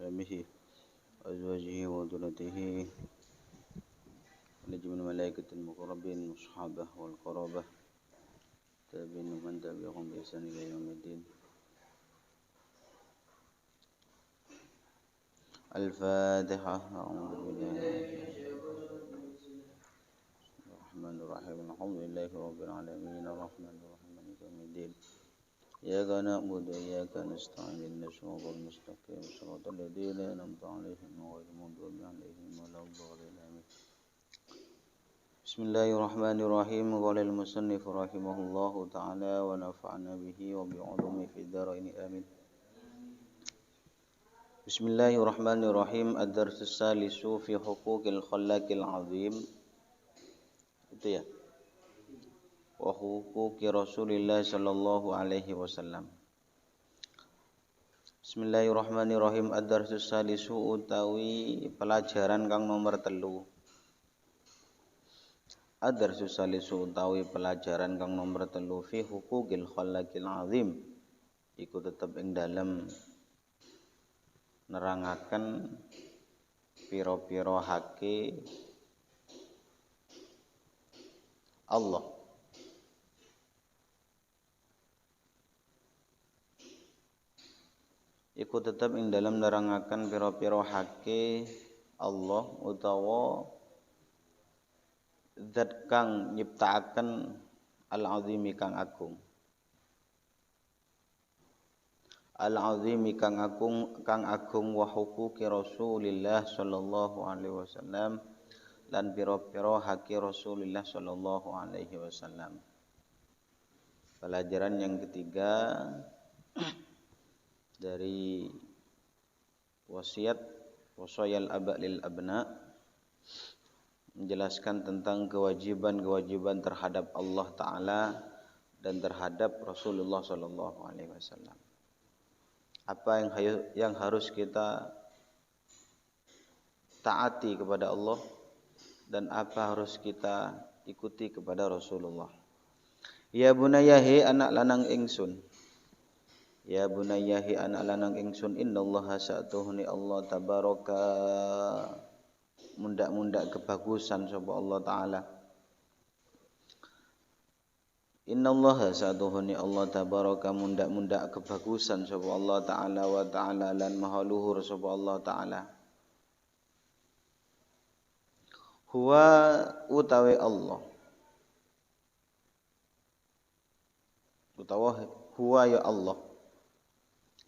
وأصحابه وأزواجه وذريته ونجم الملائكة المقربين والصحابة والقرابة تابعين ومن تبعهم بإحسان إلى يوم الدين. الفاتحة. أعوذ بالله الرحمن الرحيم الحمد لله رب العالمين الرحمن الرحيم مالك يوم الدين إياك نعبد وإياك نستعين اهدنا الصراط المستقيم صراط الذين أنعمت عليهم غير المغضوب عليهم ولا الضالين آمين. بسم الله الرحمن الرحيم. قال المصنف رحمه الله تعالى ونفعنا به وبعلومه في الدارين آمين. بسم الله الرحمن الرحيم. الدرس الثالث في حقوق الخلاق العظيم. Itu ya. Wa huquqi Rasulillah sallallahu alaihi wasallam. Bismillahirrahmanirrahim. Ad-darsus salisu utawi pelajaran kang nomor 3. Ad-darsus salisu utawi pelajaran kang nomor 3 fi huquqil khallaqil azim. Iku tetep ing dalem nerangaken pira-pira hake Allah. Iku tetep ing dalam nerangaken pira-pira hake Allah utawa zat kang nyiptakaken al-azimi kang agung. Al-azimi kang agung wa huquqi Rasulillah sallallahu alaihi wasallam lan pira-pira hake Rasulullah sallallahu alaihi wasallam. Pelajaran yang ketiga dari wasiat wasayal aba lil abna, menjelaskan tentang kewajiban-kewajiban terhadap Allah Ta'ala dan terhadap Rasulullah sallallahu alaihi wasallam. Apa yang harus kita taati kepada Allah dan apa harus kita ikuti kepada Rasulullah. Ya bunayyahi anak lanang ingsun. Ya bunayyahi anak lanang ingsun, innallaha sa'tuhuni Allah tabaraka mundak-mundak kebagusan sapa Allah Ta'ala. Innallaha sa'tuhuni Allah tabaraka mundak-mundak kebagusan sapa Allah Ta'ala wa ta'ala lan maha luhur sapa Allah Ta'ala. Huwa utawi Allah. Utawa huwa ya Allah.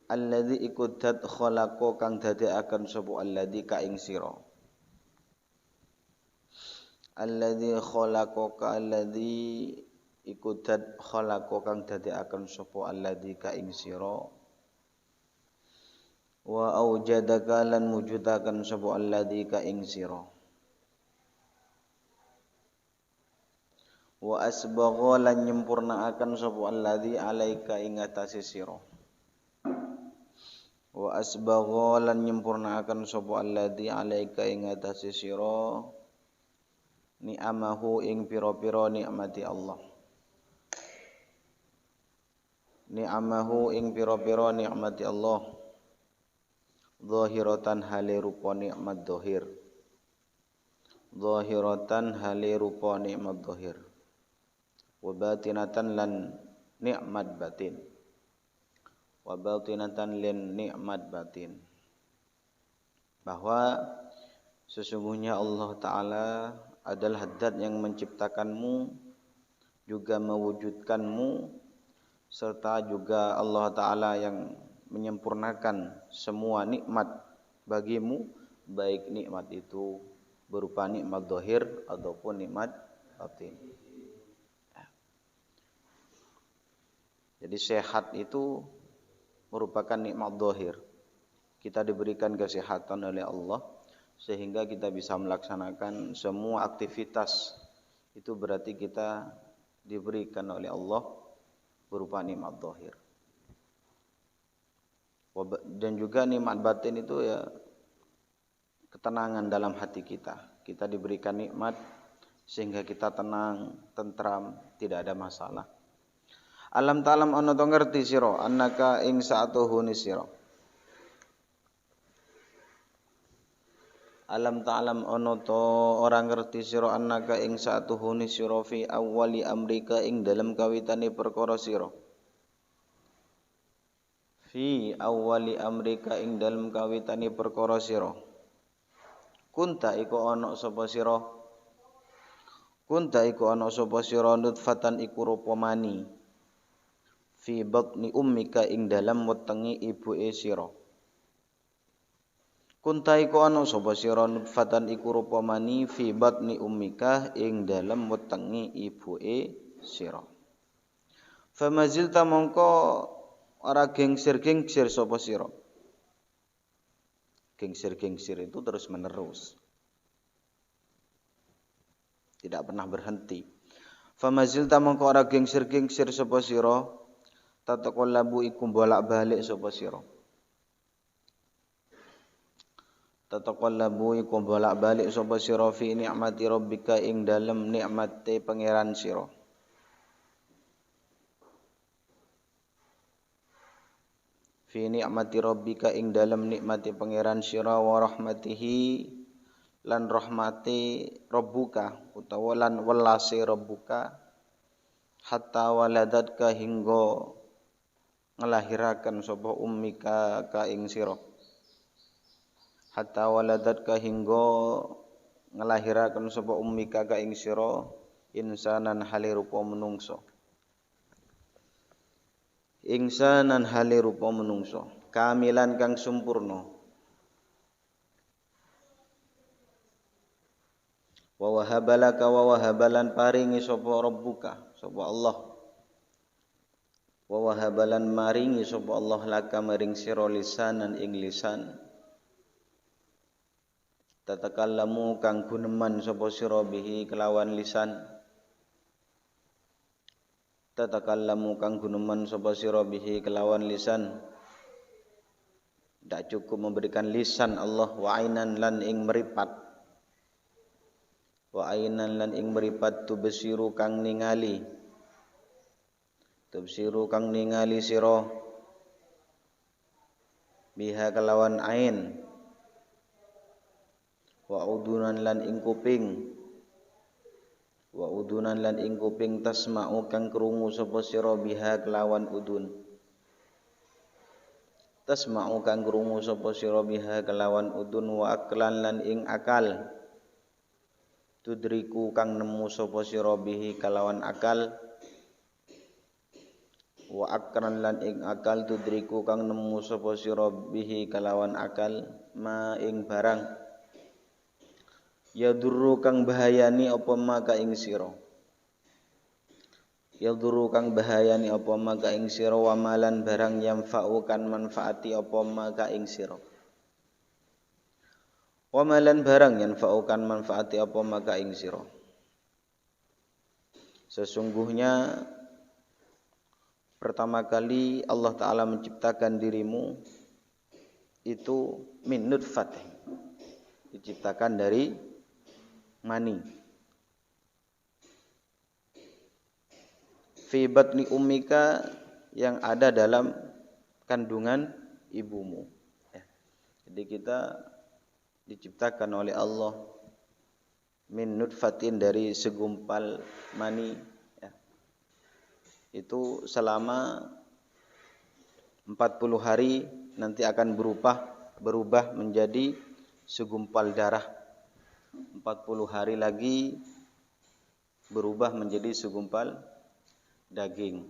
Alladzi ikudat khalaqa kang dadekaken sapa alladzi ka ing sira. Alladzi khalaqa alladzi ikudat khalaqa kang dadekaken sapa alladzi ka ing sira. Wa aujadaka lan mujudaken sapa alladzi ka ing sira. Wa asbagha lan nyempurnaaken sapa alladzi alaika ing atase sira. Wa asbagha lan nyempurnaaken sapa alladzi alaika ing atase sira ni'amahu ing pira-pira nikmati Allah. Ni'amahu ing pira-pira nikmati Allah. Zahiratan hale rupa nikmat zahir. Zahiratan hale rupa nikmat zahir. Wa batinatan lan nikmat batin. Wa batinatan lin nikmat batin. Bahwa sesungguhnya Allah Ta'ala adalah zat yang menciptakanmu, juga mewujudkanmu, serta juga Allah Ta'ala yang menyempurnakan semua nikmat bagimu, baik nikmat itu berupa nikmat zahir ataupun nikmat batin. Jadi sehat itu merupakan nikmat zahir. Kita diberikan kesehatan oleh Allah sehingga kita bisa melaksanakan semua aktivitas. Itu berarti kita diberikan oleh Allah berupa nikmat zahir. Dan juga nikmat batin itu ya ketenangan dalam hati kita. Kita diberikan nikmat sehingga kita tenang, tentram, tidak ada masalah. Alam ta'lam ana to ngerti sira annaka ing sa'atuhuni sira Alam ta'lam ono to orang ngerti sira annaka ing satuhune sira fi awwali amrika ing dalem kawitane perkara sira. Fi awwali amrika ing dalem kawitane perkara sira. Kunta iku ana sapa sira? Kunta iku ana sapa sira nutfatan iku rupa mani. Fi batni ummika ing dalem wetenge ibuke sira. Kunta iku ana sapa sira nutfatan iku rupa mani fi batni ummika ing dalem wetenge ibuke sira. Famazilta mongko ora gengsir-gengsir sapa sira. Gengsir-gengsir itu terus menerus. Tidak pernah berhenti. Famazilta mongko ora gengsir-gengsir sapa sira. Tataqallabu iku bolak-balik sapa sira. Tataqallabu iku bolak-balik sapa sira fi nikmati rabbika ing dalem nikmate pangeran sira. Fi nikmati rabbika ing dalem nikmati pangeran sira wa rahmatihi lan rahmati rabbuka utawa lan welase rabbuka hatta waladatka hingga ngelahiraken sapa ummika ka ing sira. Hatta waladatka hingga ngelahiraken sapa ummika ka ing sira insanan hale rupa menungso. Insanan hale rupa menungso, kamilan kang sempurna. Wa wahabalaka wa wahabalan paringi sapa rabbuka, sapa Allah. Wa wahabalan maringi sapa Allah laka maring sira lisanan ing lisan. Tatakallamu kang guneman sapa sira bihi kelawan lisan. Tatakallamu kang guneman sapa sira bihi kelawan lisan. Tidak cukup memberikan lisan Allah wa ainan lan ing meripat. Wa ainan lan ing meripat tubsiru kang ningali. Tubsiru kang ningali sira biha kelawan ain. Wa udunan lan ing kuping. Wa udunan lan ing kuping tasma'u kang krungu sapa sira biha kelawan udun. Tasma'u kang krungu sapa sira biha kelawan udun wa aklan lan ing akal. Tudriku kang nemu sapa sira bihi kelawan akal. Wa akran lan ing akal tudriku kang nemu sapa sira bihi kelawan akal ma ing barang. Yadurru kang bahayani apa maka ing sira. Yadurru kang bahayani apa maka ing sira wa malan barang yang fa'u kan manfaati apa maka ing sira. Wa malan barang yang fa'u kan manfaati apa maka ing sira. Sesungguhnya pertama kali Allah Ta'ala menciptakan dirimu itu min nutfatin. Diciptakan dari mani. Fi batni ummika yang ada dalam kandungan ibumu. Ya. Jadi kita diciptakan oleh Allah min nutfatin dari segumpal mani. Ya. Itu selama 40 hari nanti akan berubah menjadi segumpal darah. 40 hari lagi berubah menjadi segumpal daging.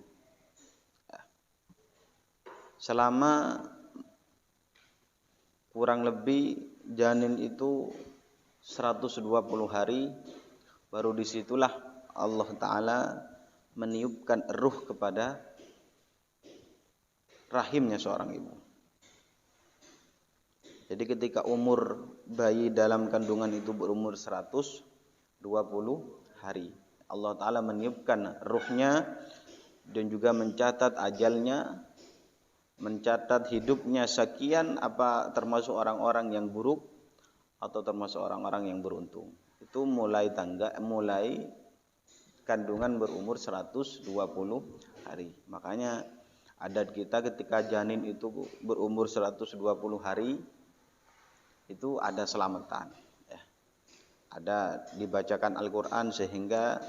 Selama kurang lebih janin itu 120 hari, baru disitulah Allah Ta'ala meniupkan ruh kepada rahimnya seorang ibu. Jadi ketika umur bayi dalam kandungan itu berumur 120 hari, Allah Ta'ala meniupkan ruhnya dan juga mencatat ajalnya, mencatat hidupnya sekian, apa termasuk orang-orang yang buruk atau termasuk orang-orang yang beruntung. Itu mulai kandungan berumur 120 hari. Makanya adat kita ketika janin itu berumur 120 hari itu ada selamatan. Ada dibacakan Al-Quran sehingga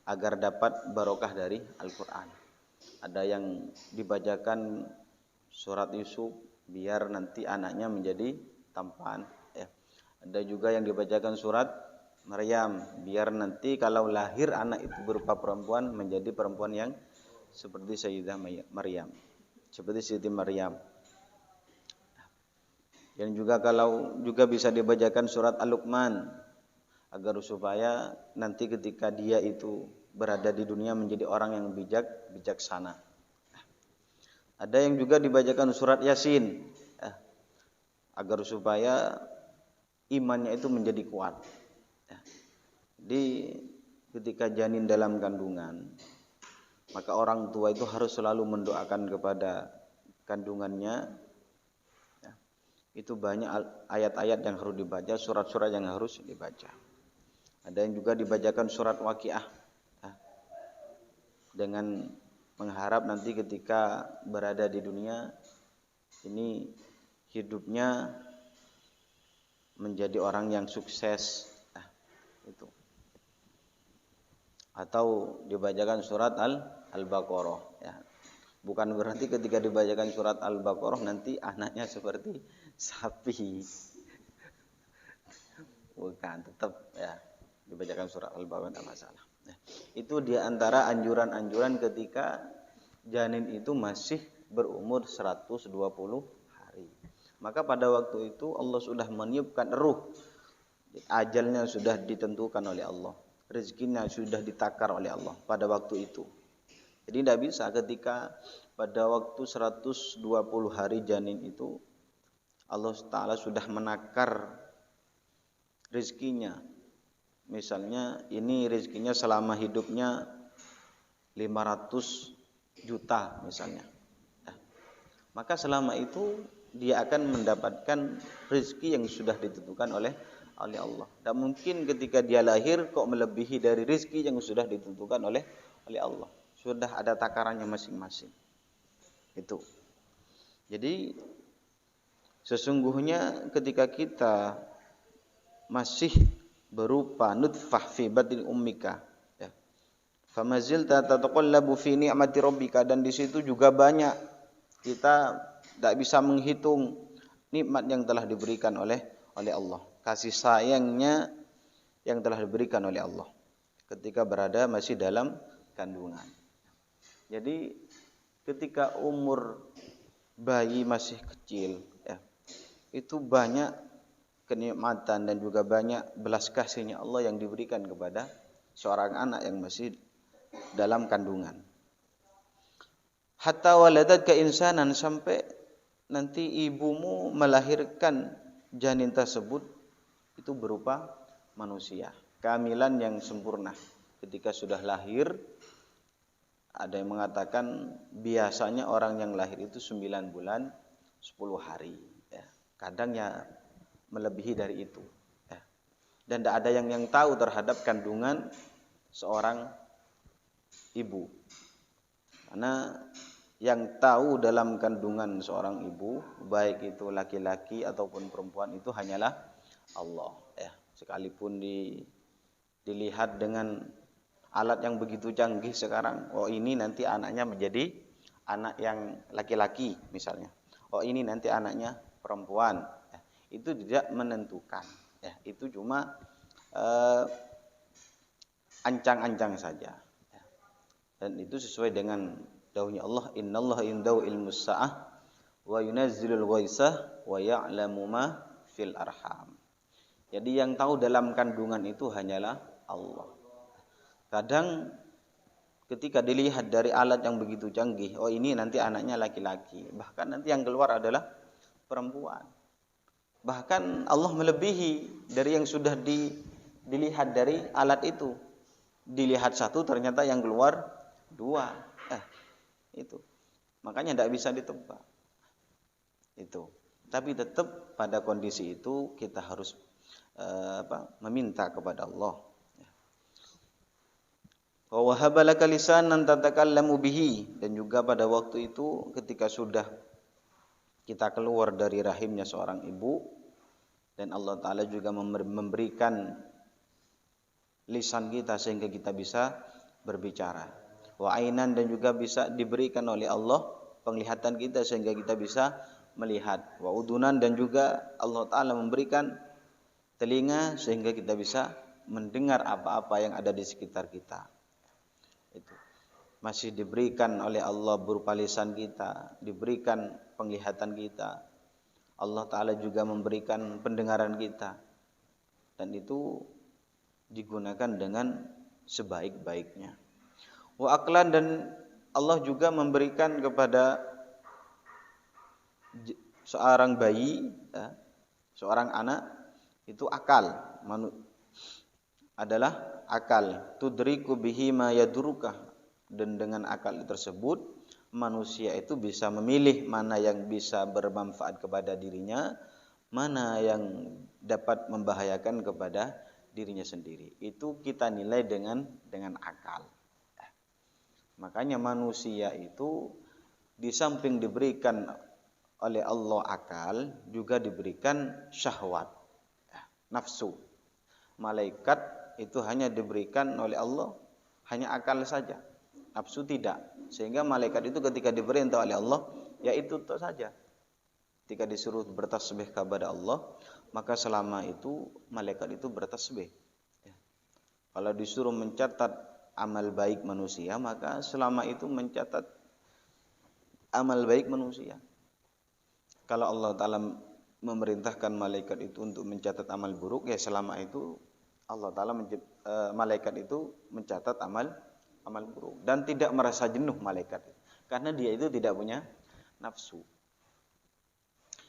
agar dapat barokah dari Al-Quran. Ada yang dibacakan surat Yusuf biar nanti anaknya menjadi tampan. Ada juga yang dibacakan surat Maryam biar nanti kalau lahir anak itu berupa perempuan menjadi perempuan yang seperti Sayyidah Maryam, seperti Siti Maryam. Yang juga kalau juga bisa dibacakan surat Al-Luqman agar supaya nanti ketika dia itu berada di dunia menjadi orang yang bijaksana. Ada yang juga dibacakan surat Yasin agar supaya imannya itu menjadi kuat. Jadi ketika janin dalam kandungan, maka orang tua itu harus selalu mendoakan kepada kandungannya. Itu banyak ayat-ayat yang harus dibaca, surat-surat yang harus dibaca. Ada yang juga dibacakan surat Waqiah dengan mengharap nanti ketika berada di dunia ini hidupnya menjadi orang yang sukses. Itu. Atau dibacakan surat Al-Baqarah. Bukan berarti ketika dibacakan surat Al-Baqarah nanti anaknya seperti sapi. Bukan, tetap dibacakan surat Al-Baqarah tidak masalah. Itu diantara anjuran-anjuran ketika janin itu masih berumur 120 hari. Maka pada waktu itu Allah sudah meniupkan ruh. Ajalnya sudah ditentukan oleh Allah. Rezekinya sudah ditakar oleh Allah pada waktu itu. Jadi tidak bisa ketika pada waktu 120 hari janin itu Allah Ta'ala sudah menakar rezekinya. Misalnya ini rezekinya selama hidupnya 500 juta misalnya. Maka selama itu dia akan mendapatkan rezeki yang sudah ditentukan oleh Allah. Tak mungkin ketika dia lahir kok melebihi dari rezeki yang sudah ditentukan oleh Allah. Sudah ada takarannya masing-masing. Itu. Jadi sesungguhnya ketika kita masih berupa nutfah fi batni ummika, famazilta tataqallabu fi ni'mati rabbika, dan di situ juga banyak kita tidak bisa menghitung nikmat yang telah diberikan oleh Allah, kasih sayangnya yang telah diberikan oleh Allah ketika berada masih dalam kandungan. Jadi ketika umur bayi masih kecil, itu banyak kenikmatan dan juga banyak belas kasihnya Allah yang diberikan kepada seorang anak yang masih dalam kandungan. Hatta waladatka insanan, sampai nanti ibumu melahirkan janin tersebut itu berupa manusia, kehamilan yang sempurna. Ketika sudah lahir, ada yang mengatakan biasanya orang yang lahir itu 9 bulan 10 hari. Kadang ya melebihi dari itu. Dan tidak ada yang tahu terhadap kandungan seorang ibu. Karena yang tahu dalam kandungan seorang ibu, baik itu laki-laki ataupun perempuan, itu hanyalah Allah. Sekalipun dilihat dengan alat yang begitu canggih sekarang, oh ini nanti anaknya menjadi anak yang laki-laki misalnya, oh ini nanti anaknya perempuan, itu tidak menentukan. Itu cuma ancang-ancang saja. Dan itu sesuai dengan dawuhnya Allah, innallaha indahu ilmus sa'ah wa yunazzilul ghaitsah wa ya'lamu ma fil arham. Jadi yang tahu dalam kandungan itu hanyalah Allah. Kadang ketika dilihat dari alat yang begitu canggih, oh ini nanti anaknya laki-laki, bahkan nanti yang keluar adalah perempuan. Bahkan Allah melebihi dari yang sudah dilihat dari alat itu. Dilihat satu, ternyata yang keluar 2. Itu. Makanya tidak bisa ditebak. Itu. Tapi tetap pada kondisi itu kita harus meminta kepada Allah. Wa wahaba laka lisanan tatakallamu bihi, dan juga pada waktu itu ketika sudah kita keluar dari rahimnya seorang ibu Dan Allah Ta'ala juga memberikan lisan kita sehingga kita bisa berbicara. Wa ainan, dan juga bisa diberikan oleh Allah penglihatan kita sehingga kita bisa melihat. Wa udunan, dan juga Allah Ta'ala memberikan telinga sehingga kita bisa mendengar apa-apa yang ada di sekitar kita. Itu masih diberikan oleh Allah berupa lisan kita, diberikan penglihatan kita. Allah Ta'ala juga memberikan pendengaran kita, dan itu digunakan dengan sebaik-baiknya. Wa aqlan, dan Allah juga memberikan kepada seorang bayi, seorang anak itu akal, adalah akal. Tudriku bihi ma yaduruka, dan dengan akal tersebut manusia itu bisa memilih mana yang bisa bermanfaat kepada dirinya, mana yang dapat membahayakan kepada dirinya sendiri. Itu kita nilai dengan akal. Makanya manusia itu di samping diberikan oleh Allah akal, juga diberikan syahwat, nafsu. Malaikat itu hanya diberikan oleh Allah hanya akal saja, nafsu tidak. Sehingga malaikat itu ketika diperintah oleh Allah, ya itu saja. Ketika disuruh bertasbih kepada Allah, maka selama itu malaikat itu bertasbih. Kalau disuruh mencatat amal baik manusia, maka selama itu mencatat amal baik manusia. Kalau Allah Ta'ala memerintahkan malaikat itu untuk mencatat amal buruk, ya selama itu Allah Ta'ala malaikat itu mencatat amal buruk, dan tidak merasa jenuh malaikat, karena dia itu tidak punya nafsu.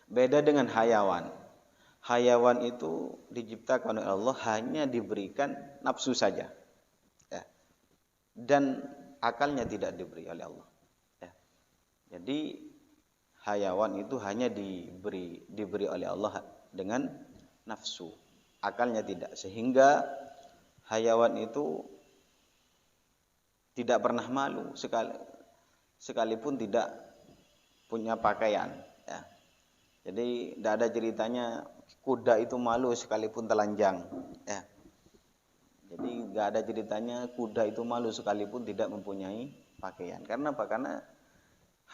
Beda dengan hayawan. Hayawan itu diciptakan oleh Allah hanya diberikan nafsu saja, ya, dan akalnya tidak diberi oleh Allah, ya. Jadi hayawan itu hanya diberi oleh Allah dengan nafsu, akalnya tidak, sehingga hayawan itu tidak pernah malu sekalipun tidak punya pakaian, ya. Jadi tidak ada ceritanya kuda itu malu sekalipun telanjang, ya. Jadi tidak ada ceritanya kuda itu malu sekalipun tidak mempunyai pakaian. Karena apa? Karena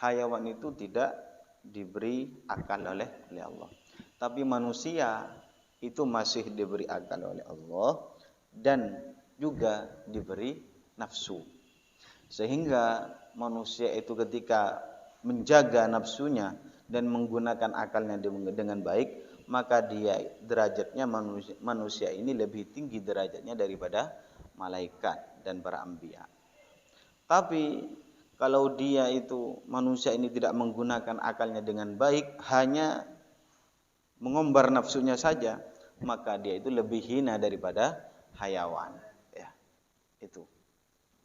hayawan itu tidak diberi akal oleh Allah. Tapi manusia itu masih diberi akal oleh Allah dan juga diberi nafsu. Sehingga manusia itu ketika menjaga nafsunya dan menggunakan akalnya dengan baik, maka dia derajatnya manusia ini lebih tinggi derajatnya daripada malaikat dan para anbiya. Tapi kalau dia itu manusia ini tidak menggunakan akalnya dengan baik, hanya mengumbar nafsunya saja, maka dia itu lebih hina daripada hayawan, ya. Itu.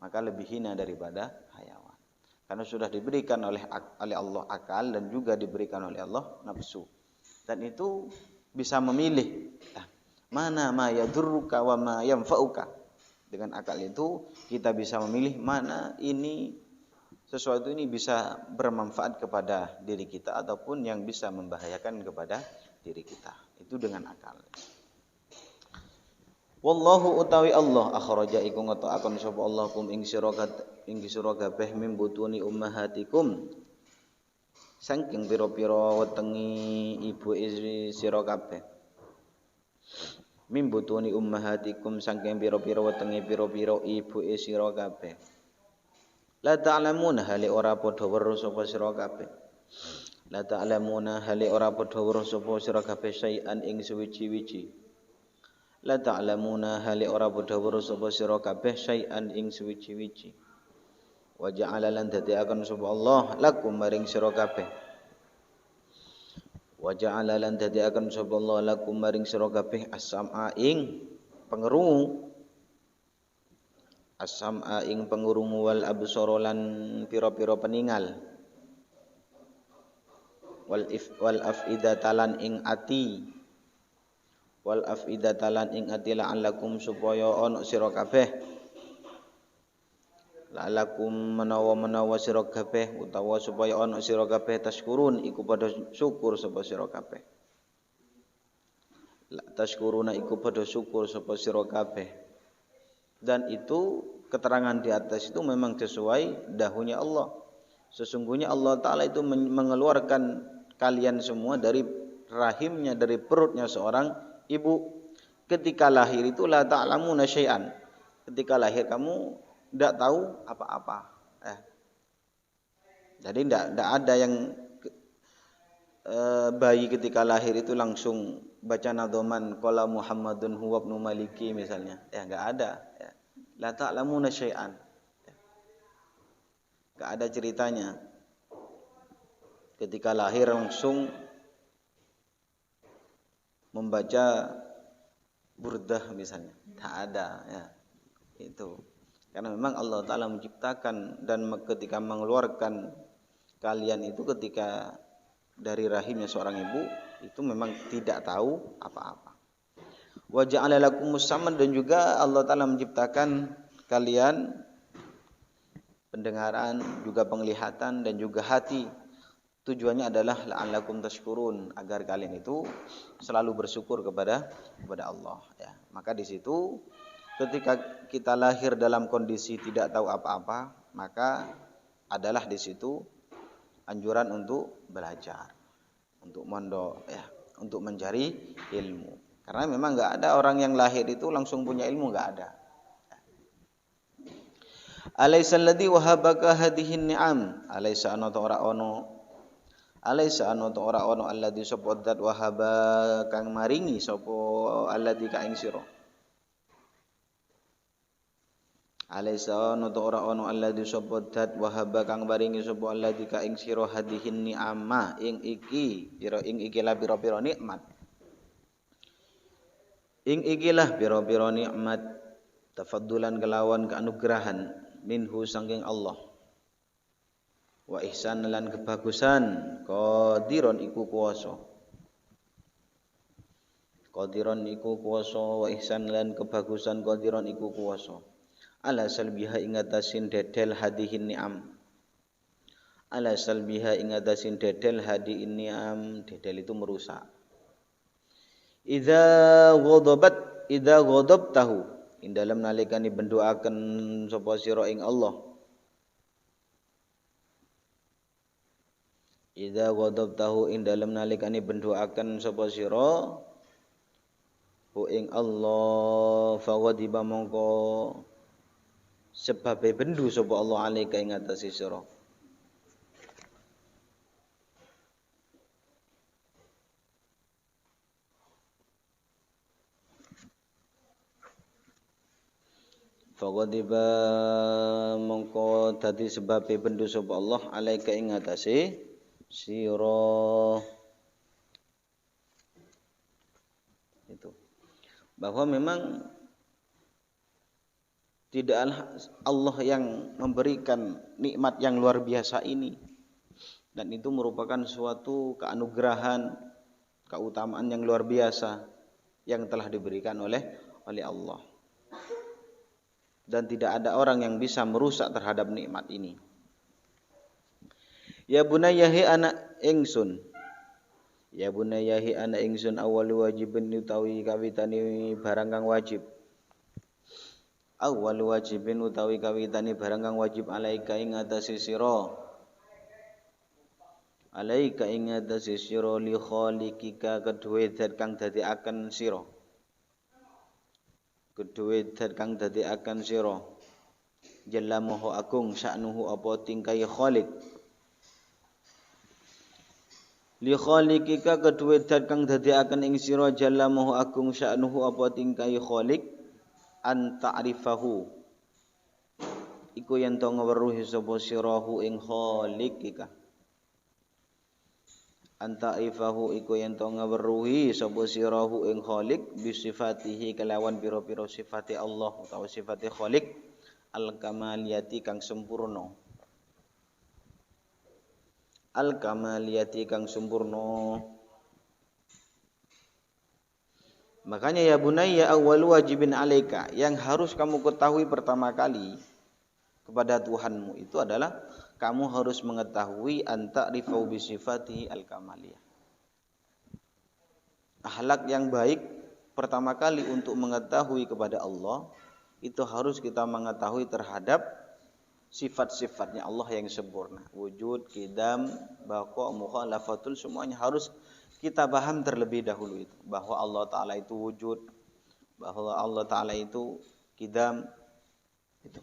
Maka lebih hina daripada hayawan. Karena sudah diberikan oleh Allah akal dan juga diberikan oleh Allah nafsu. Dan itu bisa memilih mana ma yadurruka wa ma yanfa'uka. Dengan akal itu kita bisa memilih mana ini sesuatu ini bisa bermanfaat kepada diri kita ataupun yang bisa membahayakan kepada diri kita. Itu dengan akal. Wallahu utawi Allah akhraja iku ngetokakon sapa Allah kum ing sira kabeh mim butuni ummahatikum saking pira-pira wetengi ibu sira kabeh. Mim butuni ummahatikum saking pira-pira wetengi pira-pira ibu sira kabeh. La ta'lamuna hale ora padha weruh sapa sira kabeh. La ta'lamuna hale ora padha weruh sapa sira kabeh sayan ing suwiji-wiji. La ta'lamuna hale ora padha weruh sapa sira kabeh sayan ing suwiji-wiji. Wa ja'ala lan dadekaken sapa Allah lakum maring sira kabeh. Wa ja'ala lan dadekaken sapa Allah lakum maring sira kabeh as-sam'a ing pengerungu. As-sam'a ing pengurungu wal absara lan pira-pira peningal. Wal afidatalan ing ati. Wal afidatalan ing ati la'allakum supaya ana sira kabeh. La'allakum menawa sira kabeh utawa supaya ana sira kabeh tashkurun iku padha syukur sapa sira kabeh. tashkuruna iku padha syukur sapa sira kabeh. Dan itu keterangan di atas itu memang sesuai dahunya Allah. Sesungguhnya Allah Ta'ala itu mengeluarkan kalian semua dari rahimnya, dari perutnya seorang ibu. Ketika lahir itu la ta'lamuna syai'an. Ketika lahir kamu tidak tahu apa-apa. Jadi tidak ada yang bayi ketika lahir itu langsung baca nadhoman qala Muhammadun huwa ibnu Maliki misalnya. Ya enggak ada. Ya. La ta'lamuna syai'an. Enggak ada ceritanya. Ketika lahir langsung membaca burdah misalnya. Tak ada ya. Itu. Karena memang Allah Ta'ala menciptakan dan ketika mengeluarkan kalian itu ketika dari rahimnya seorang ibu itu memang tidak tahu apa-apa. Wa ja'ala lakumus sam'an, dan juga Allah Ta'ala menciptakan kalian pendengaran, juga penglihatan dan juga hati. Tujuannya adalah la'allakum tashkurun, agar kalian itu selalu bersyukur kepada Allah ya. Maka di situ ketika kita lahir dalam kondisi tidak tahu apa-apa, maka adalah di situ anjuran untuk belajar, untuk mondok ya, untuk mencari ilmu. Karena memang enggak ada orang yang lahir itu langsung punya ilmu, enggak ada. Alaisa alladzi wahabaka hadhihi ni'am, alaisa ana ora ono, alaisa ana ora ono alladzi sapa zat wahaba kang maringi sapa alladzi ka ing sira. Alaisa ana ora ono alladzi sapa zat wahaba kang maringi sapa alladzi ka ing sira hadhihi ni'ama ing iki pira ing ikilah pira-pira nikmat. Ing ikilah pira-pira nikmat tafaddulan kelawan kaanugrahan minhu saking Allah. Wa ihsan lan kebagusan qadiron iku kuwasa. Qadiron iku kuwasa, wa ihsan lan kebagusan qadiron iku kuwasa. Ala salbiha ing atasin dedel hadihin ni'am. Ala salbiha ing atasin dedel hadihin ni'am, dedel itu merusak. Idza ghadabtahu, ing dalem nalikane bendoaken sapa sira ing Allah. Idza ghadabtahu, ing dalem nalikane bendoaken sapa sira hu ing Allah, fa ghadiba mongko sebabe bendu sapa Allah alaika ing atase sira. Faqadiba mongko dadi sebabe bendu sapa Allah alaika ing atase sira. Itu. Bahwa memang tidaklah Allah yang memberikan nikmat yang luar biasa ini, dan itu merupakan suatu keanugerahan, keutamaan yang luar biasa yang telah diberikan oleh Allah. Dan tidak ada orang yang bisa merusak terhadap nikmat ini. Ya bunayyahi anak ingsun, ya bunayyahi anak ingsun, awal wajibin utawi kawitani barang kang wajib. Awal wajibin utawi kawitani barang kang wajib alaika ing atase sira. Alaika ing atase sira li khaliqika kedue zat kang dadekaken sira. Kedue zat kang dadekaken sira. Jalla maha agung sya'nuhu apa tingkai khaliq. Li khaliqika kedue zat kang dadekaken ing sira jalla maha agung sya'nuhu apa tingkai khaliq. An ta'rifahu iku yen to ngweruhi sapa sirahu ing khaliqika. An ta'rifahu iku yen to ngweruhi sapa sirahu ing khaliq bi sifatihi kelawan pira-pira sifate Allah utawa sifate khaliq al kamaliyati kang sempurna. Al kamaliyati kang sempurna. Makanya ya bunayya awwalu wajibin alaika, yang harus kamu ketahui pertama kali kepada Tuhanmu itu adalah kamu harus mengetahui anta rifau bi sifatihi al-kamaliyah. Akhlak yang baik pertama kali untuk mengetahui kepada Allah itu harus kita mengetahui terhadap sifat-sifatnya Allah yang sempurna. Wujud, qidam, baqa, mukhalafatul, semuanya harus kita paham terlebih dahulu itu. Bahwa Allah Ta'ala itu wujud, bahwa Allah Ta'ala itu qidam, itu.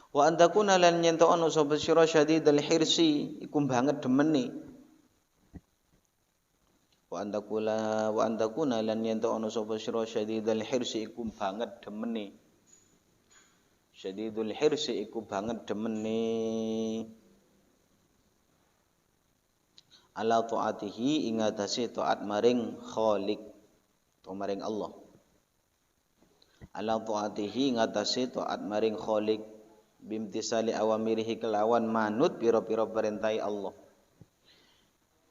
Wa antakuna lan yento anu sapa sira syadidal hirsi iku banget demene. Wa antakuna lan yento anu sapa sira syadidal hirsi iku banget demene. Syadidul hirsi iku banget demene ala taatihi ing atase taat maring Khaliq to maring Allah. Ala taatihi ing atase taat maring Khaliq bimtisali awamirihi kelawan manut pira-pira perintah Allah.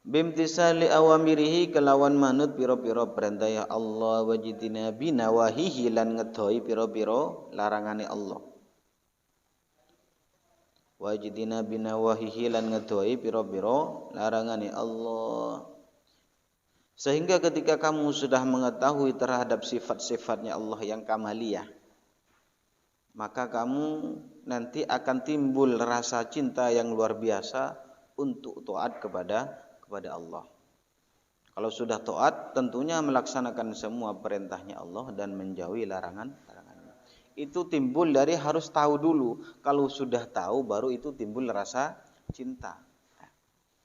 Bimtisali awamirihi kelawan manut pira-pira perintah Allah wajidina binawahihi lan ngedoi pira-pira larangane Allah. Wajidina binawahihi lan ngedoi pira-pira larangane Allah. Sehingga ketika kamu sudah mengetahui terhadap sifat-sifatnya Allah yang kamaliyah, maka kamu nanti akan timbul rasa cinta yang luar biasa untuk taat kepada Allah. Kalau sudah taat, tentunya melaksanakan semua perintahnya Allah dan menjauhi larangannya. Itu timbul dari harus tahu dulu. Kalau sudah tahu, baru itu timbul rasa cinta.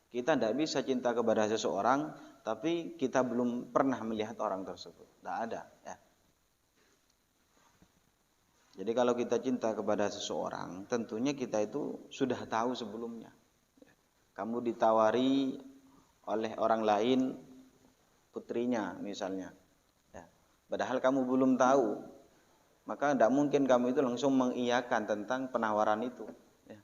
Kita tidak bisa cinta kepada seseorang, tapi kita belum pernah melihat orang tersebut. Tidak ada. Ya. Jadi kalau kita cinta kepada seseorang, tentunya kita itu sudah tahu sebelumnya. Kamu ditawari oleh orang lain, putrinya misalnya. Ya. Padahal kamu belum tahu, maka tidak mungkin kamu itu langsung mengiyakan tentang penawaran itu. Ya.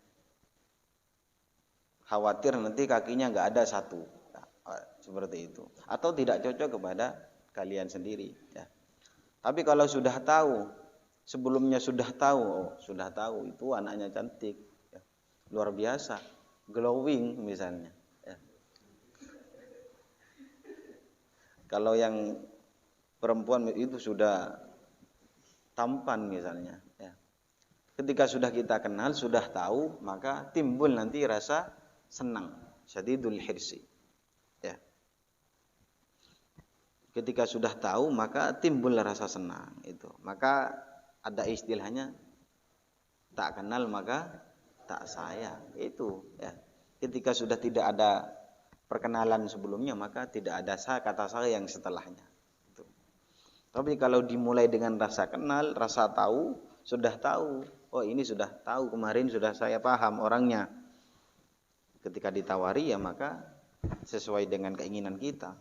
Khawatir nanti kakinya nggak ada satu, nah, seperti itu. Atau tidak cocok kepada kalian sendiri. Ya. Tapi kalau sudah tahu, sebelumnya sudah tahu itu anaknya cantik, ya, luar biasa, glowing misalnya. Ya. Kalau yang perempuan itu sudah tampan misalnya. Ya. Ketika sudah kita kenal, sudah tahu, maka timbul nanti rasa senang, syadidul hirsi. Ya. Ketika sudah tahu, maka timbul rasa senang itu. Maka ada istilahnya tak kenal maka tak sayang. Itu ya. Ketika sudah tidak ada perkenalan sebelumnya, maka tidak ada kata sayang setelahnya. Itu. Tapi kalau dimulai dengan rasa kenal, rasa tahu, sudah tahu. Oh, ini sudah tahu, kemarin sudah saya paham orangnya. Ketika ditawari ya maka sesuai dengan keinginan kita.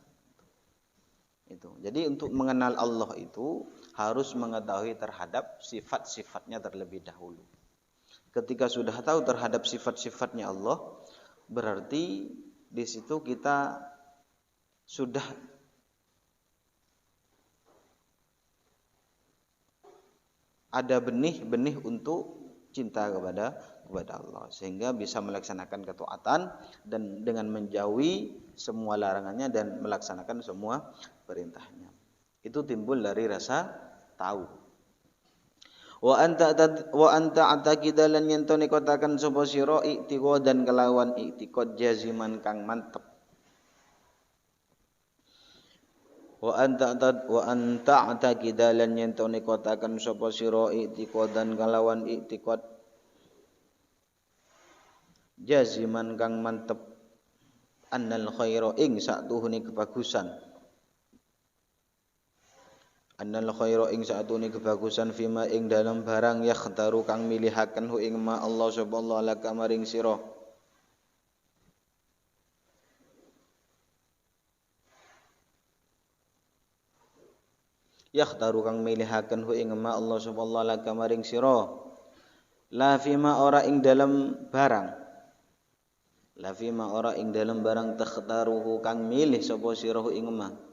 Itu. Jadi untuk mengenal Allah itu harus mengetahui terhadap sifat-sifatnya terlebih dahulu. Ketika sudah tahu terhadap sifat-sifatnya Allah, berarti di situ kita sudah ada benih-benih untuk cinta kepada Allah, sehingga bisa melaksanakan ketaatan dan dengan menjauhi semua larangannya dan melaksanakan semua perintahnya. Itu timbul dari rasa tahu. Wa anta ataqida lan yen to nekotaken sapa sira i'tiqadan kelawan i'tiqad jaziman kang mantep. Wa anta ataqida lan yen to nekotaken sapa sira i'tiqadan kelawan i'tiqad jaziman kang mantep annal khaira ing satuhune kebagusan. Annal khaira ing satune kebagusan fima ing dalam barang yakhtaru kang milihaken hu ing ma Allah subhanahu wa ta'ala maring sira. Yakhtaru kang milihaken hu ing ma Allah subhanahu wa ta'ala maring sira. La fima ora ing dalam barang. La fima ora ing dalam barang takhtaruhu kang milih sapa sira hu ing ma.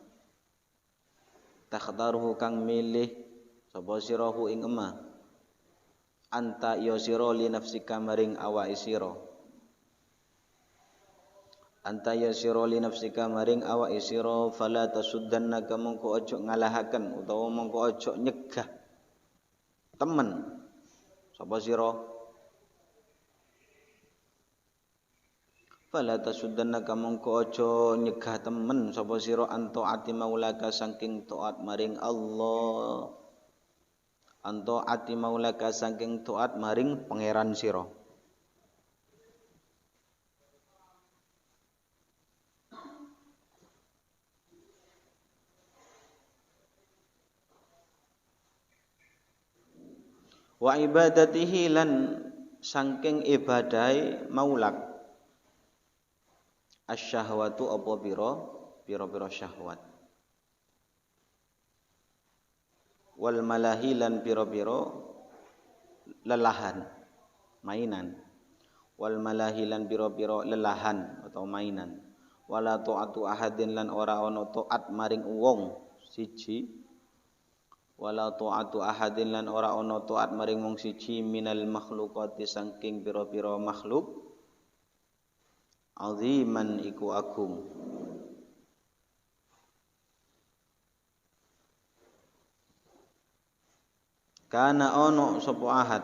Takhtaruhu kang milih sapa sirahu ing emah anta ya sira li nafsika maring awake sira anta yasira li nafsika maring awak sira fala tasuddannaka mongko ojo ngalahaken utawa mongko ojo nyegah temen sapa sira fala tasuddannaka mongko ojo nyegah temen sapa sira anto ati maulaka saking taat maring Allah anto ati maulaka saking taat maring pangeran sira wa ibadatihi lan saking ibadai maulak asyahwatu apa pira-pira syahwat wal malahi lan pira-pira lelahan mainan wal malahi lan pira-pira lelahan atau mainan wala taatu ahadin lan ora ana taat maring wong siji wala taatu ahadin lan ora ana taat maring wong siji minal makhluqati saking pira-pira makhluk aziman iku agung kana ono sapa ahad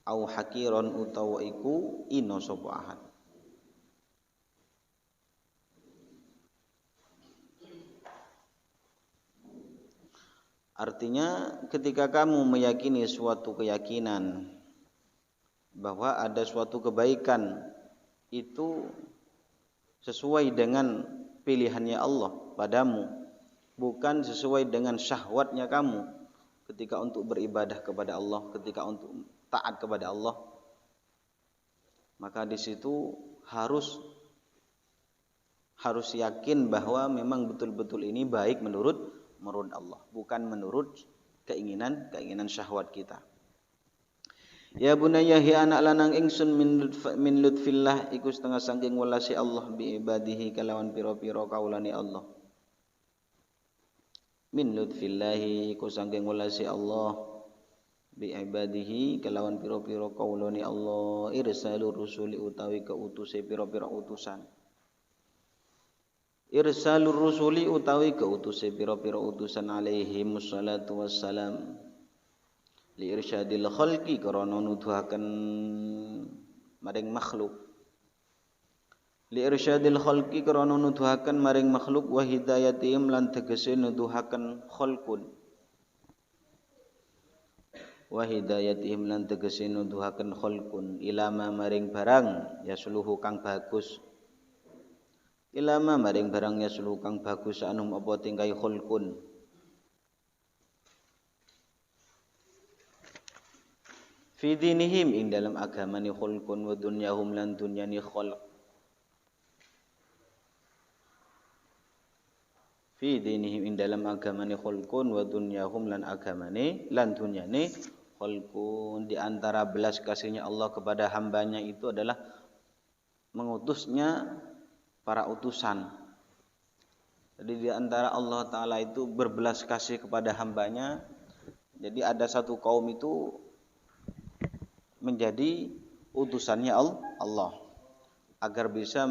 au hakiron utawa iku ino sapa ahad artinya ketika kamu meyakini suatu keyakinan bahwa ada suatu kebaikan itu sesuai dengan pilihannya Allah padamu, bukan sesuai dengan syahwatnya kamu ketika untuk beribadah kepada Allah, ketika untuk taat kepada Allah, maka di situ harus yakin bahwa memang betul-betul ini baik menurut Allah, bukan menurut keinginan syahwat kita. Ya bunayya hi anak lanang ingsun min lutfillah iku setengah saking welasi Allah bi ibadihi kalawan pira-pira kaulane Allah. Min lutfillah iku saking welasi Allah bi ibadihi kalawan pira-pira kaulane Allah irsalur rusuli utawi keutuse pira-pira utusan. Irsalur rusuli utawi keutuse pira-pira utusan alaihi wassalatu wassalam. Li irsyadil khalqi karana nuduhaken maring makhluk li irsyadil khalqi karana nuduhaken maring makhluk wa hidayatihim lan tegese nuduhaken khalqun wa hidayatihim lan tegese nuduhaken khalqun ilama maring barang yasluhu kang bagus ilama maring barang yasluhu kang bagus anum apa tingkai khalqun fi dinihim ing dalam agamani khulqun wa dunyahum lan dunyani khalq fi dinihim ing dalam agamani khulqun wa dunyahum lan agamani lan dunyani khalqun di antara belas kasihnya Allah kepada hambanya itu adalah mengutusnya para utusan. Jadi di antara Allah Ta'ala itu berbelas kasih kepada hambanya. Jadi ada satu kaum itu menjadi utusannya Allah agar bisa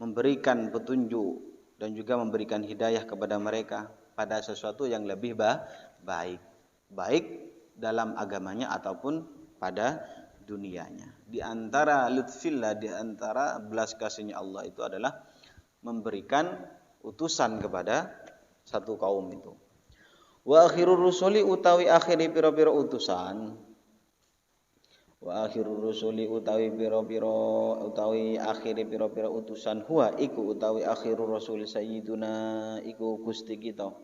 memberikan petunjuk dan juga memberikan hidayah kepada mereka pada sesuatu yang lebih baik dalam agamanya ataupun pada dunianya. Di antara lutfillah, di antara belas kasihnya Allah itu adalah memberikan utusan kepada satu kaum itu. Wa akhirur rusuli utawi akhiri pira-pira utusan wa akhirur rusuli utawi pira-pira utawi akhire pira-pira utusan huwa iku utawi akhirur rasul sayyiduna iku Gusti kita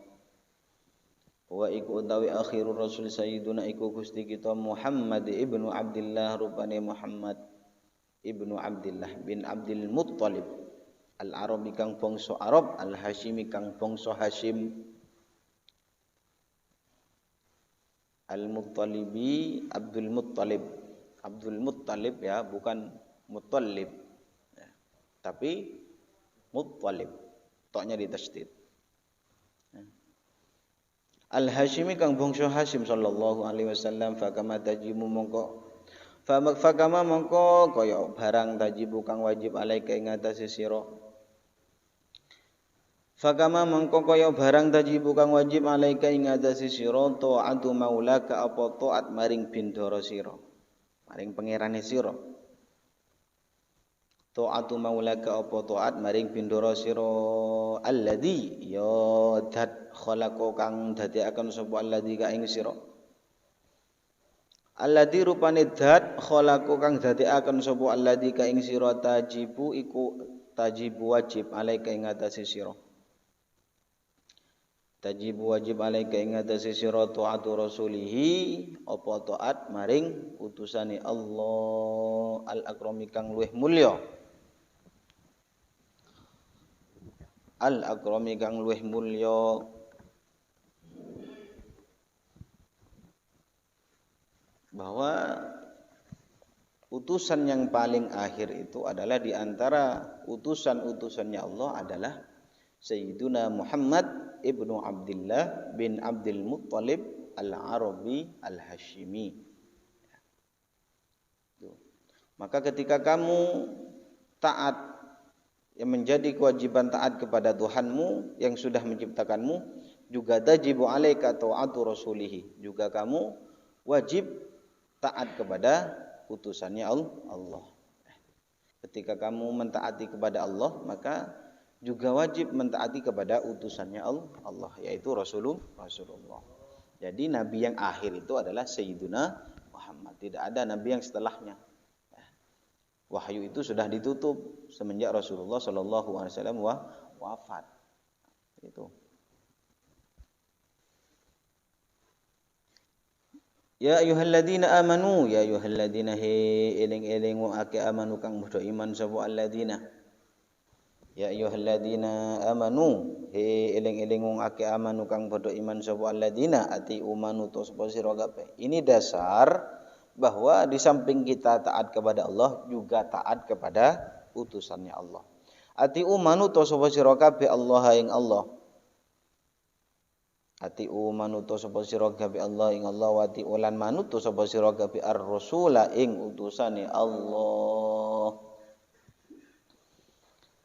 wa iku utawi akhirur rasul sayyiduna iku Gusti kita Muhammad ibnu Abdullah rupane Muhammad ibnu Abdullah bin Abdul Muttalib al-Arabi kang bangsa Arab al-Hashimi kang bangsa Hashim al-Muttalibi Abdul Muttalib ya, bukan Muttalib ya, tapi Muttalib, toknya ditasydid ya. Al-Hashimi kang bangsa Hashim sallallahu alaihi wasallam fakama tajimu mongko Fakama mongko kaya barang tajibu kang wajib alaika ing atase sira. Fakama mongko kaya barang tajibu kang wajib alaika ing atase sira taatu maulaka apa taat maring bindara sira. Maring pangerane sira. Taatu maulaka apa taat maring bindara sira alladzi ya dat khalaqa kang dadekaken sapa alladzi ka ing sira. Alladzi rupane dat khalaqa kang dadekaken sapa alladzi ka ing sira tajibu iku tajibu wajib alaika ing atase sira. Tajibu wajib alaika ing atase sira taatu rasulihi apa taat maring utusane Allah al-akrami kang luwih mulya. Al-akrami kang luwih mulya. Bahwa utusan yang paling akhir itu adalah di antara utusan-utusannya Allah adalah Sayyiduna Muhammad ibnu Abdullah bin Abdul Muttalib al-Arabi al-Hashimi. Maka ketika kamu taat, yang menjadi kewajiban taat kepada Tuhanmu yang sudah menciptakanmu, juga tajibu alaika ta'atu rasulihi, juga kamu wajib taat kepada utusannya Allah. Ketika kamu mentaati kepada Allah, maka juga wajib mentaati kepada utusannya Allah, yaitu Rasulullah. Jadi nabi yang akhir itu adalah Sayyiduna Muhammad. Tidak ada nabi yang setelahnya. Wahyu itu sudah ditutup semenjak Rasulullah sallallahu alaihi wasallam wafat. Itu. Ya ayyuhalladzina amanu, ya ayyuhalladzina eling-eling ake amanu kang padha iman sapa alladzina. Ya ayyuhalladzina amanu, eling-eling ake amanu kang padha iman sapa alladzina ati umanu to sapa sira kabeh. Ini dasar bahwa di samping kita taat kepada Allah juga taat kepada utusannya Allah. Ati umanu to sapa sira kabeh Allah ing Allah. Ati manuto sapa sira kabeh Allah ing Allah wa ati ulan manuto sapa sira kabeh ar-rasula ing utusane Allah.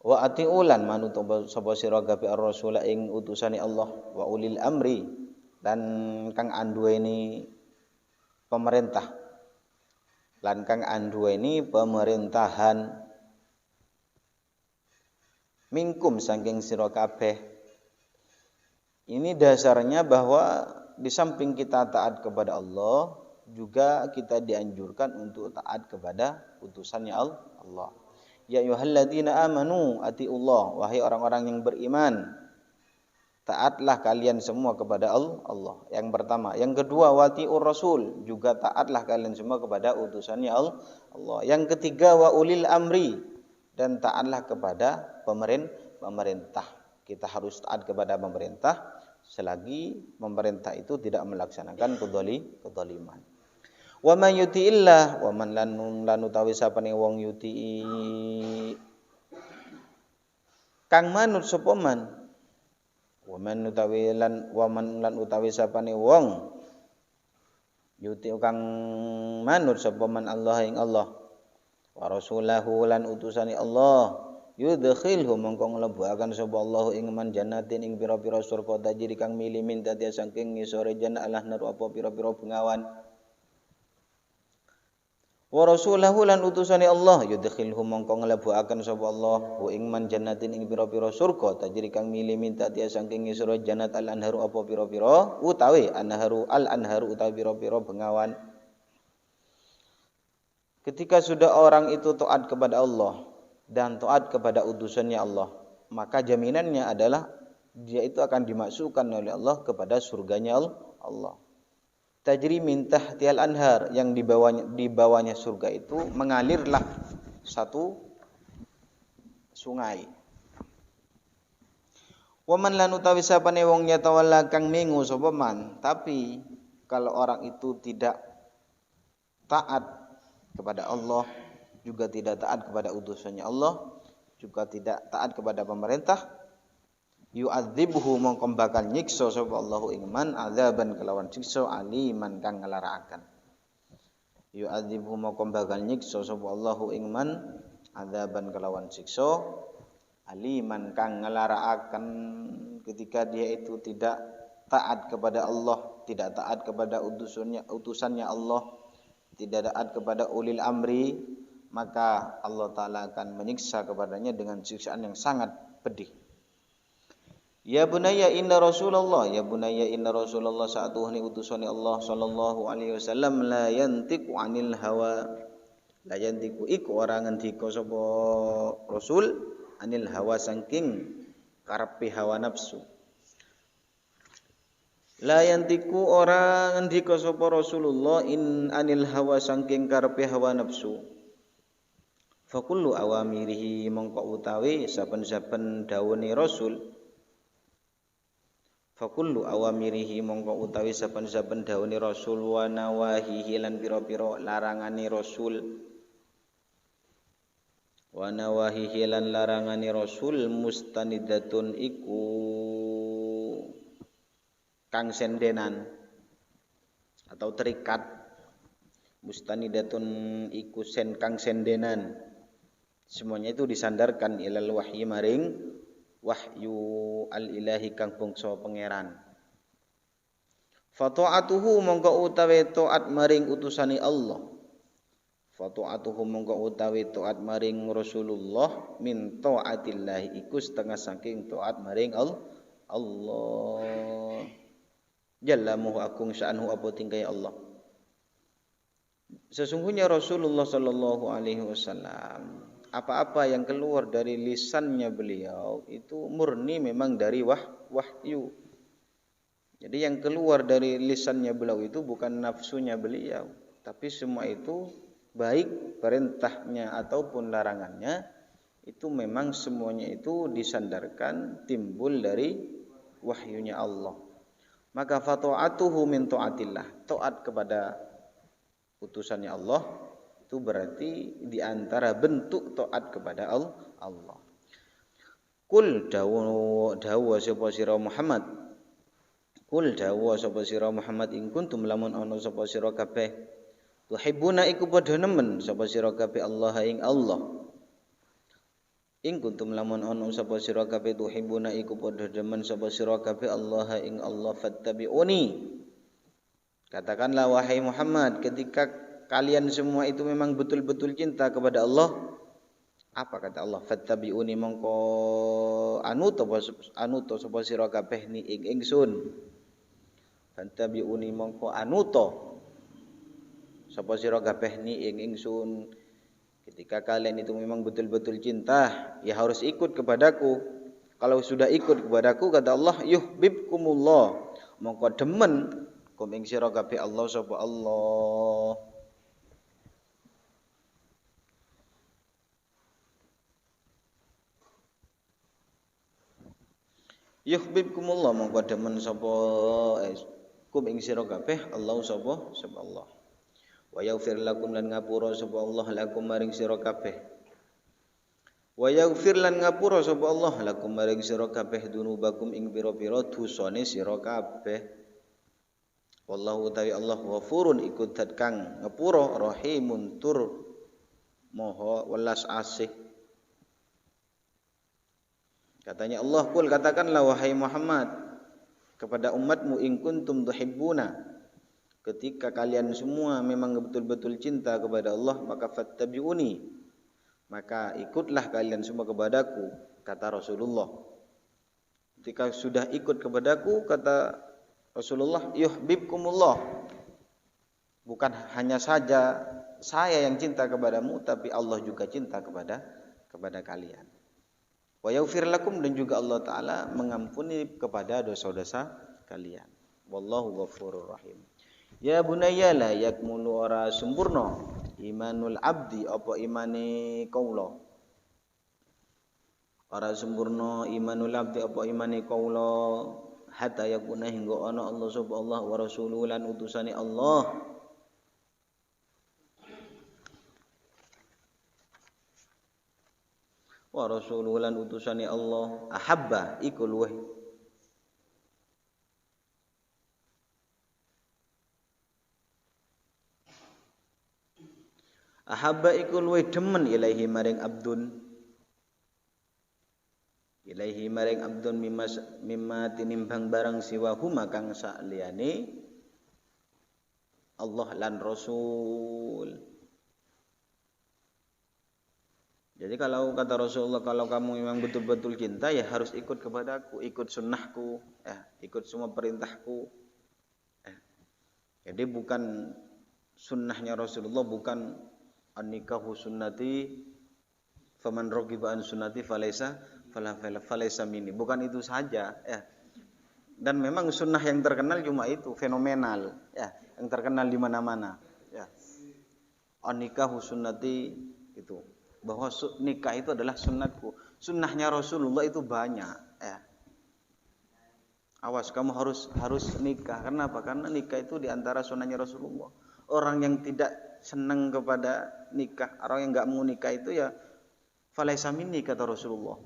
Wa ati ulan manuto sapa sira kabeh ar-rasula ing utusane Allah wa ulil amri dan kang anduweni pemerintah. Lan kang anduweni pemerintahan mingkum saking sira kabeh. Ini dasarnya bahwa di samping kita taat kepada Allah, juga kita dianjurkan untuk taat kepada utusannya Allah. Ya ayyuhalladzina amanu atiullah, wahai orang-orang yang beriman, taatlah kalian semua kepada Allah. Yang pertama, yang kedua watiur rasul, juga taatlah kalian semua kepada utusannya Allah. Yang ketiga wa ulil amri, dan taatlah kepada pemerintah. Kita harus taat kepada pemerintah selagi pemerintah itu tidak melaksanakan kedzaliman. Wa man yuti'illah wa man lan utawi sapane wong yuti kang manut sapa man. Wa man utawi sapane wong yuti kang manut sapa man Allah ing Allah. Wa rasulahu lan utusane Allah. Yudkhilhum mongko nglebuaken sapa Allah ing man jannatin ing pira-pira surga tajri kang mili min dadi saking ngisore jannah Allah naru apa pira-pira bengawan. Wa rasulahu lan utusane Allah yudkhilhum mongko nglebuaken sapa Allah ing man jannatin ing pira-pira surga tajri kang mili min dadi saking ngisore jannat al anharu apa pira-pira utawi anharu al anharu utawi pira-pira bengawan. Ketika sudah orang itu taat kepada Allah dan taat kepada utusannya Allah, maka jaminannya adalah dia itu akan dimasukkan oleh Allah kepada surganya Allah. Tajri min tahtihal anhar, yang di bawahnya surga itu mengalirlah satu sungai. Wa man lan utawi sapane wong yatawalla kang mengu sapa man, tapi kalau orang itu tidak taat kepada Allah, juga tidak taat kepada utusannya Allah, juga tidak taat kepada pemerintah, yu'adzibhu mongko bakal nyiksa sapa Allahu ing man azaban kelawan siksa aliman kang ngelarakaken. yu'adzibhu maka bakal nyiksa sapa Allahu ing man adzaban kelawan siksa aliman kang ngelaraaken ketika dia itu tidak taat kepada Allah, tidak taat kepada utusannya Allah, tidak taat kepada ulil amri, maka Allah Ta'ala akan menyiksa kepadanya dengan siksaan yang sangat pedih. Ya bunayya inna Rasulullah, ya bunayya inna Rasulullah sa'atuhni utusani Allah sallallahu alaihi wasallam la yantiqu anil hawa. La yantiqu iku ora ngendika sapa Rasul anil hawa saking karepe hawa nafsu. La yantiqu ora ngendika sapa Rasulullah anil hawa saking karepe hawa nafsu. Fa kullu awamirihi mongko utawi saben-saben dawuhe Rasul. Fakullu awamirihi mongko utawi saben-saben dawuhe Rasul wa nawahihi lan pira-pira larangane Rasul wa nawahihi lan larangane Rasul mustanidatun iku kang sendenan atau terikat. Mustanidatun iku kang sendenan, semuanya itu disandarkan ilal wahyi maring wahyu al-ilahi kang bangsa pangeran. Fa ta'atuhu mongko utawi taat maring utusane Allah. Fa ta'atuhu mongko utawi taat maring Rasulullah min ta'atillah iku setengah saking taat maring Allah. Jalla muhu agung sya'anhu apa tingkai Allah. Sesungguhnya Rasulullah sallallahu alaihi wasallam apa-apa yang keluar dari lisannya beliau itu murni memang dari wahyu. Jadi yang keluar dari lisannya beliau itu bukan nafsunya beliau, tapi semua itu baik perintahnya ataupun larangannya itu memang semuanya itu disandarkan timbul dari wahyunya Allah. Maka fata'atuhu min ta'atillah, taat kepada utusannya Allah itu berarti diantara bentuk taat kepada Allah. Kul dawu sapa sira Muhammad. Kul dawu sapa sira Muhammad ing kuntum lamun ana sapa sira kabeh tuhibbuna iku padha nemen sapa sira kabeh Allah ing Allah. Ing kuntum lamun ana sapa sira kabeh tuhibbuna iku padha demen sapa sira kabeh Allah ing Allah fattabi'uni. Katakanlah wahai Muhammad, ketika kalian semua itu memang betul-betul cinta kepada Allah, apa kata Allah? Fattabi'uni mongko anuto sapa sira kabeh ni ing ingsun. Fattabi'uni mongko anuto sapa sira kabeh ni ing ingsun. Ketika kalian itu memang betul-betul cinta, ya harus ikut kepadaku. Kalau sudah ikut kepadaku, kata Allah, yuhibbukumullah, mongko demen kum ing sira kabeh Allah sapa Allah. Yuhibbukumullah mongko demen sapa kum ing sira kabeh Allah sapa Allah. Wa yaghfir lakum lan ngapura sapa Allah lakum maring sira kabeh. Wa yaghfir lan ngapura sapa Allah lakum maring sira kabeh dunubakum ing pira-pira dosane sira kabeh. Wallahu ta'ala Allah ghafurun iku zat kang ngapura rahimun tur maha welas asih. Katanya Allah, kul katakanlah wahai Muhammad kepada umatmu in kuntum tuhibbuna, ketika kalian semua memang betul-betul cinta kepada Allah, maka fattabi'uni, maka ikutlah kalian semua kepadaku, kata Rasulullah. Ketika sudah ikut kepadaku, kata Rasulullah, yuhibbukumullah, bukan hanya saja saya yang cinta kepadamu, tapi Allah juga cinta kepada kalian. Wa yaghfir lakum, dan juga Allah Ta'ala mengampuni kepada dosa-dosa kalian. Wallahu ghafurur rahim. Ya bunayya la yakmulu ora sempurna imanul abdi apa imane kaula. Ora sempurna imanul abdi apa imane kaula hatta yakuna hingga ana Allah subhanahu wa rasuluhu lan utusane Allah. Wa rasuluhu lan utusane Allah ahabba iku luweh Ahabba iku luwih demen ilaihi maring abdun. Ilaihi maring abdun mimma tinimbang barang siwa huma kang saliyane Allah lan Rasul. Jadi kalau kata Rasulullah, kalau kamu memang betul-betul cinta ya harus ikut kepadaku, ikut sunnahku, ikut semua perintahku. Jadi bukan sunnahnya Rasulullah, bukan an-nikahu sunnati faman raghiba an sunnati falaisa minni. Bukan itu saja, Dan memang sunnah yang terkenal cuma itu, fenomenal, yang terkenal di mana-mana, An-nikahu sunnati itu. Bahwa nikah itu adalah sunnatku. Sunnahnya Rasulullah itu banyak. Awas, kamu harus nikah. Kenapa? Karena nikah itu diantara sunnahnya Rasulullah. Orang yang tidak senang kepada nikah, orang yang nggak mau nikah itu ya falaisa minni kata Rasulullah.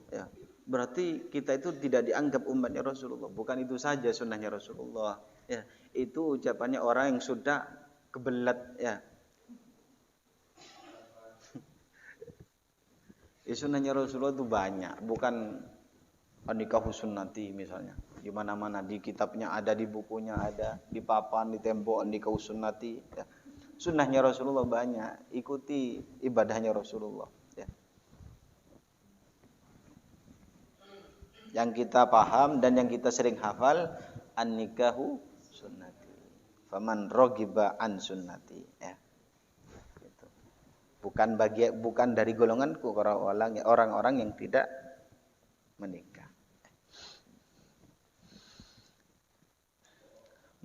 Berarti kita itu tidak dianggap umatnya Rasulullah. Bukan itu saja sunnahnya Rasulullah. Itu ucapannya orang yang sudah kebelat. Sunnahnya Rasulullah itu banyak, bukan an-nikahu sunnati misalnya. Di mana-mana di kitabnya ada, di bukunya ada, di papan, di tembok an-nikahu sunnati. Sunnahnya Rasulullah banyak, ikuti ibadahnya Rasulullah. Yang kita paham dan yang kita sering hafal an-nikahu sunnati. Faman raghiba an sunnati. Bukan dari golonganku orang-orang yang tidak menikah.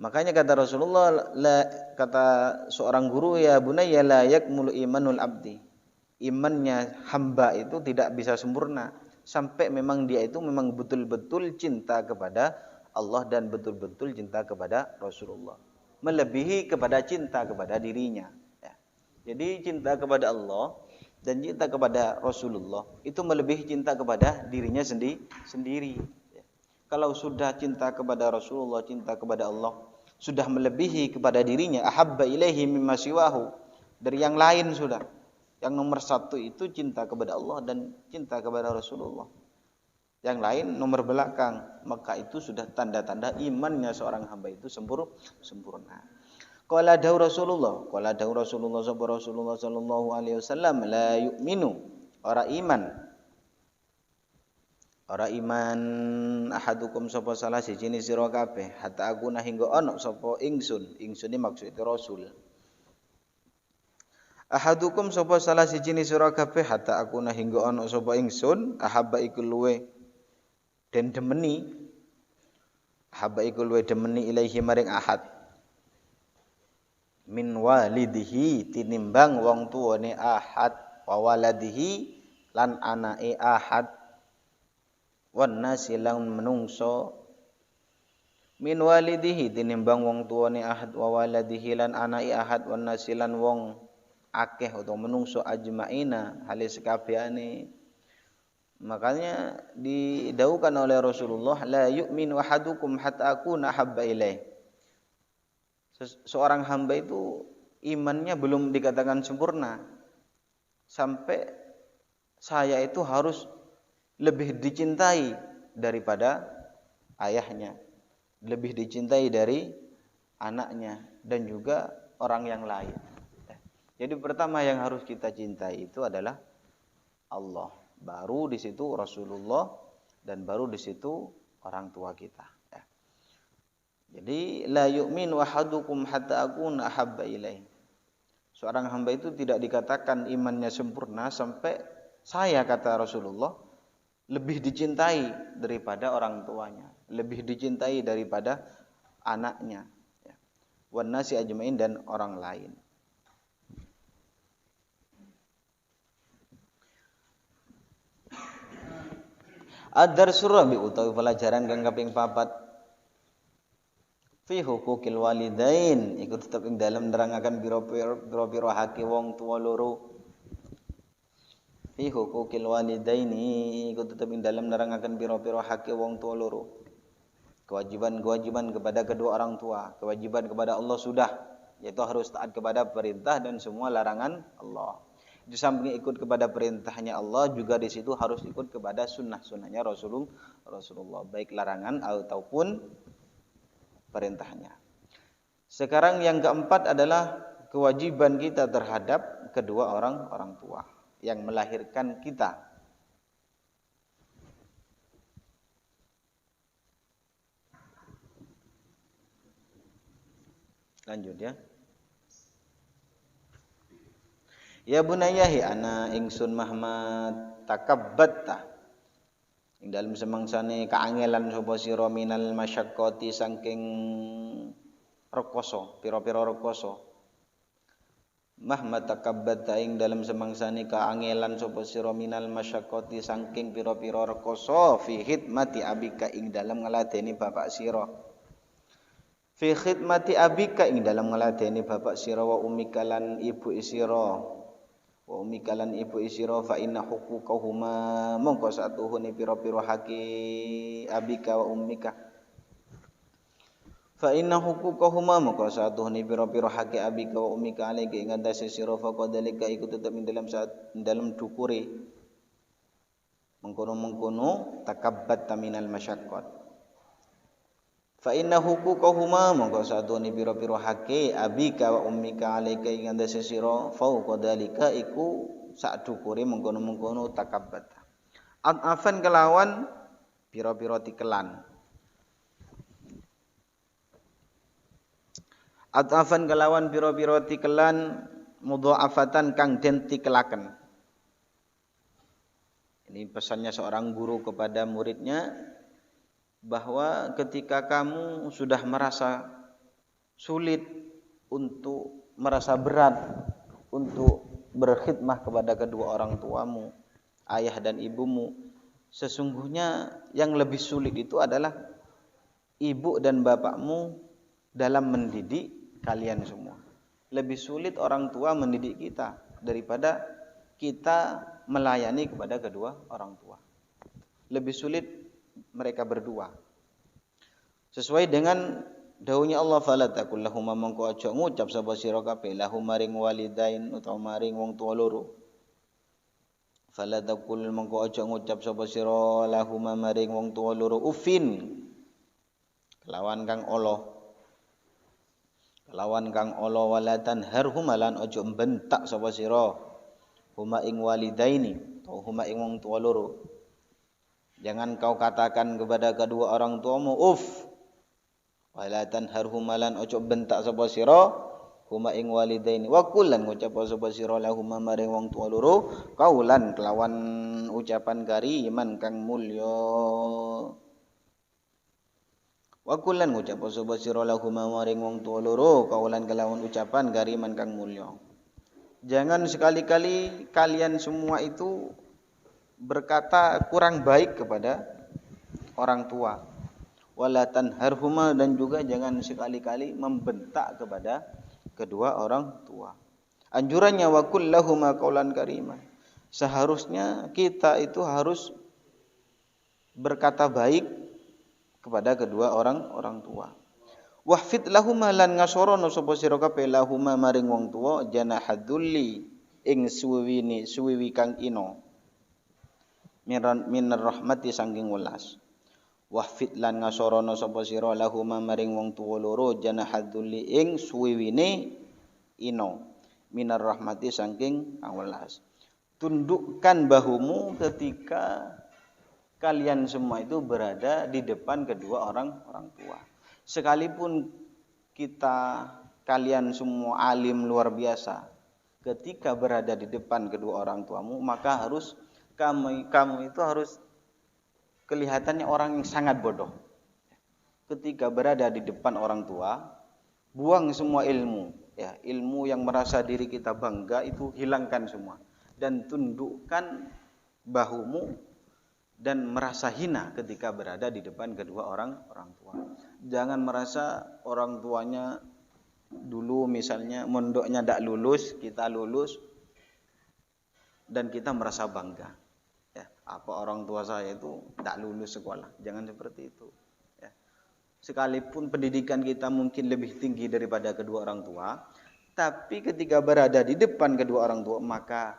Makanya kata Rasulullah, kata seorang guru, ya bunayya la yakmulu imanul abdi. Imannya hamba itu tidak bisa sempurna sampai memang dia itu memang betul-betul cinta kepada Allah dan betul-betul cinta kepada Rasulullah, melebihi kepada cinta kepada dirinya. Jadi cinta kepada Allah dan cinta kepada Rasulullah itu melebihi cinta kepada dirinya sendiri. Kalau sudah cinta kepada Rasulullah, cinta kepada Allah, sudah melebihi kepada dirinya, ahabba ilaihi mimma siwahu, dari yang lain sudah. Yang nomor satu itu cinta kepada Allah dan cinta kepada Rasulullah. Yang lain nomor belakang, maka itu sudah tanda-tanda imannya seorang hamba itu sempurna. Qala dawu Rasulullah sapa Rasulullah sallallahu alaihi wasallam, la yu'minu ora iman ahadukum sapa salah siji sira kabeh hatta aku hingga ana sapa ingsun iki maksud Rasul. Ahadukum sapa salah siji sira kabeh hatta aku hingga ana sapa ingsun ahabba iku luwe den demeni ilaihi maring ahad min walidihi tinimbang wong tuwane ahad wa waladihi lan anake ahad wan nasi lan menungso min walidihi tinimbang wong tuwane ahad wa waladihi lan anake ahad wan nasi lan wong akeh utawa menungso ajmaina halis kabehane. Makanya didhaukan oleh Rasulullah, la yu'minu ahadukum hatta akuna habba ilaih. Seorang hamba itu imannya belum dikatakan sempurna sampai saya itu harus lebih dicintai daripada ayahnya, lebih dicintai dari anaknya dan juga orang yang lain. Jadi pertama yang harus kita cintai itu adalah Allah, baru di situ Rasulullah, dan baru di situ orang tua kita. Jadi la yu'minu ahadukum hatta akuna ahabba ilaih. Seorang hamba itu tidak dikatakan imannya sempurna sampai saya, kata Rasulullah, lebih dicintai daripada orang tuanya, lebih dicintai daripada anaknya, wan nasi ajmain dan orang lain. Ad-darsul rabi utawi pelajaran kang kaping 4 fi hukukil walidain iku tetep ing dalem nerangaken pira-pira hake wong tuwa loro. Fi hukukil walidaini iku tetep ing dalem nerangaken pira-pira hake wong tuwa loro. Kewajiban kepada kedua orang tua, kewajiban kepada Allah sudah yaitu harus taat kepada perintah dan semua larangan Allah. Di samping ikut kepada perintahnya Allah, juga di situ harus ikut kepada sunnah-sunnahnya Rasulullah, baik larangan ataupun perintahnya. Sekarang yang keempat adalah kewajiban kita terhadap kedua orang tua yang melahirkan kita. Lanjut ya. Ya bunayya hi ana ingsun Muhammad takabbatta ing dalem semangsane kaangelan sapa sira minal masyaqqati saking rekoso pira-pira rekoso. Muhammad takabbatta ing dalem semangsane kaangelan sapa sira minal masyaqqati saking pira-pira rekoso fi khidmati abika ing dalem ngladeni bapak sira. Fi khidmati abika ing dalem ngladeni bapak sira wa ummika lan ibu sira. Wa ummika lan ibu isira fa inna huquqahuma mongko satuhune pira-pira haki abika wa ummika fa inna huquqahuma mongko satuhune pira-pira haki abika wa ummika alaika ing atase sira fa kadalika iku tetep ing dalam dukure mengkono takabbat minal masyaqqat. Fa inna huquqahuma mongko satune pira-pira hake abika wa ummika alaika ing andase sira fauqa dalika iku sak dukure mengkono-mengkono takabbat. Afan kelawan pira-pira tikelan. Atafan kelawan pira-pira tikelan mudhaafatan kang den tikelaken. Ini pesannya seorang guru kepada muridnya, bahwa ketika kamu sudah merasa sulit untuk merasa berat untuk berkhidmah kepada kedua orang tuamu, ayah dan ibumu, sesungguhnya yang lebih sulit itu adalah ibu dan bapakmu dalam mendidik kalian semua. Lebih sulit orang tua mendidik kita daripada kita melayani kepada kedua orang tua. Lebih sulit mereka berdua. Sesuai dengan dawuhnya Allah, fala taqul lahum mangko aja ngucap sapa sira kabeh lahum maring walidain utawa maring wong tuwa loro. Fala taqul mangko aja ngucap sapa sira lahum maring wong tuwa loro ufin kelawan kang Allah. Kelawan kang Allah walatan harhum lan aja mbentak sapa sira huma ing walidaini atau huma ing wong tuwa loro. Jangan kau katakan kepada kedua orang tuamu uf. Wala tanharhum lan ojo bentak sapa sira huma ing walidaini wa kullan ngucap sapa sira lahum maring wong tuwa loro kaulan kelawan ucapan kariman kang mulya. Wa kullan ngucap sapa sira lahum maring wong tuwa loro kaulan kelawan ucapan kariman kang mulya. Jangan sekali-kali kalian semua itu berkata kurang baik kepada orang tua. Wala tanharhuma dan juga jangan sekali-kali membentak kepada kedua orang tua. Anjurannya wa kullahuma qaulan kariman. Seharusnya kita itu harus berkata baik kepada kedua orang tua. Wahfid lahuma lan ngasorono sapa sira kabeh lahuma maring wong tuwa janahadzulli ing suwiwi kang ino. Minar rahmati sangking welas. Wahfid lan ngasorono sapa sira lahuma maring wong tuwa loro janahadzulli ing suwiwine ino. Minar rahmati sangking welas. Tundukkan bahumu ketika kalian semua itu berada di depan kedua orang tua. Sekalipun kalian semua alim luar biasa, ketika berada di depan kedua orang tuamu, maka harus kamu itu harus kelihatannya orang yang sangat bodoh. Ketika berada di depan orang tua, buang semua ilmu, ya, ilmu yang merasa diri kita bangga itu hilangkan semua dan tundukkan bahumu dan merasa hina ketika berada di depan kedua orang tua. Jangan merasa orang tuanya dulu misalnya mondoknya tidak lulus, kita lulus dan kita merasa bangga. Ya, apa orang tua saya itu tidak lulus sekolah. Jangan seperti itu. Ya. Sekalipun pendidikan kita mungkin lebih tinggi daripada kedua orang tua, Tapi ketika berada di depan kedua orang tua maka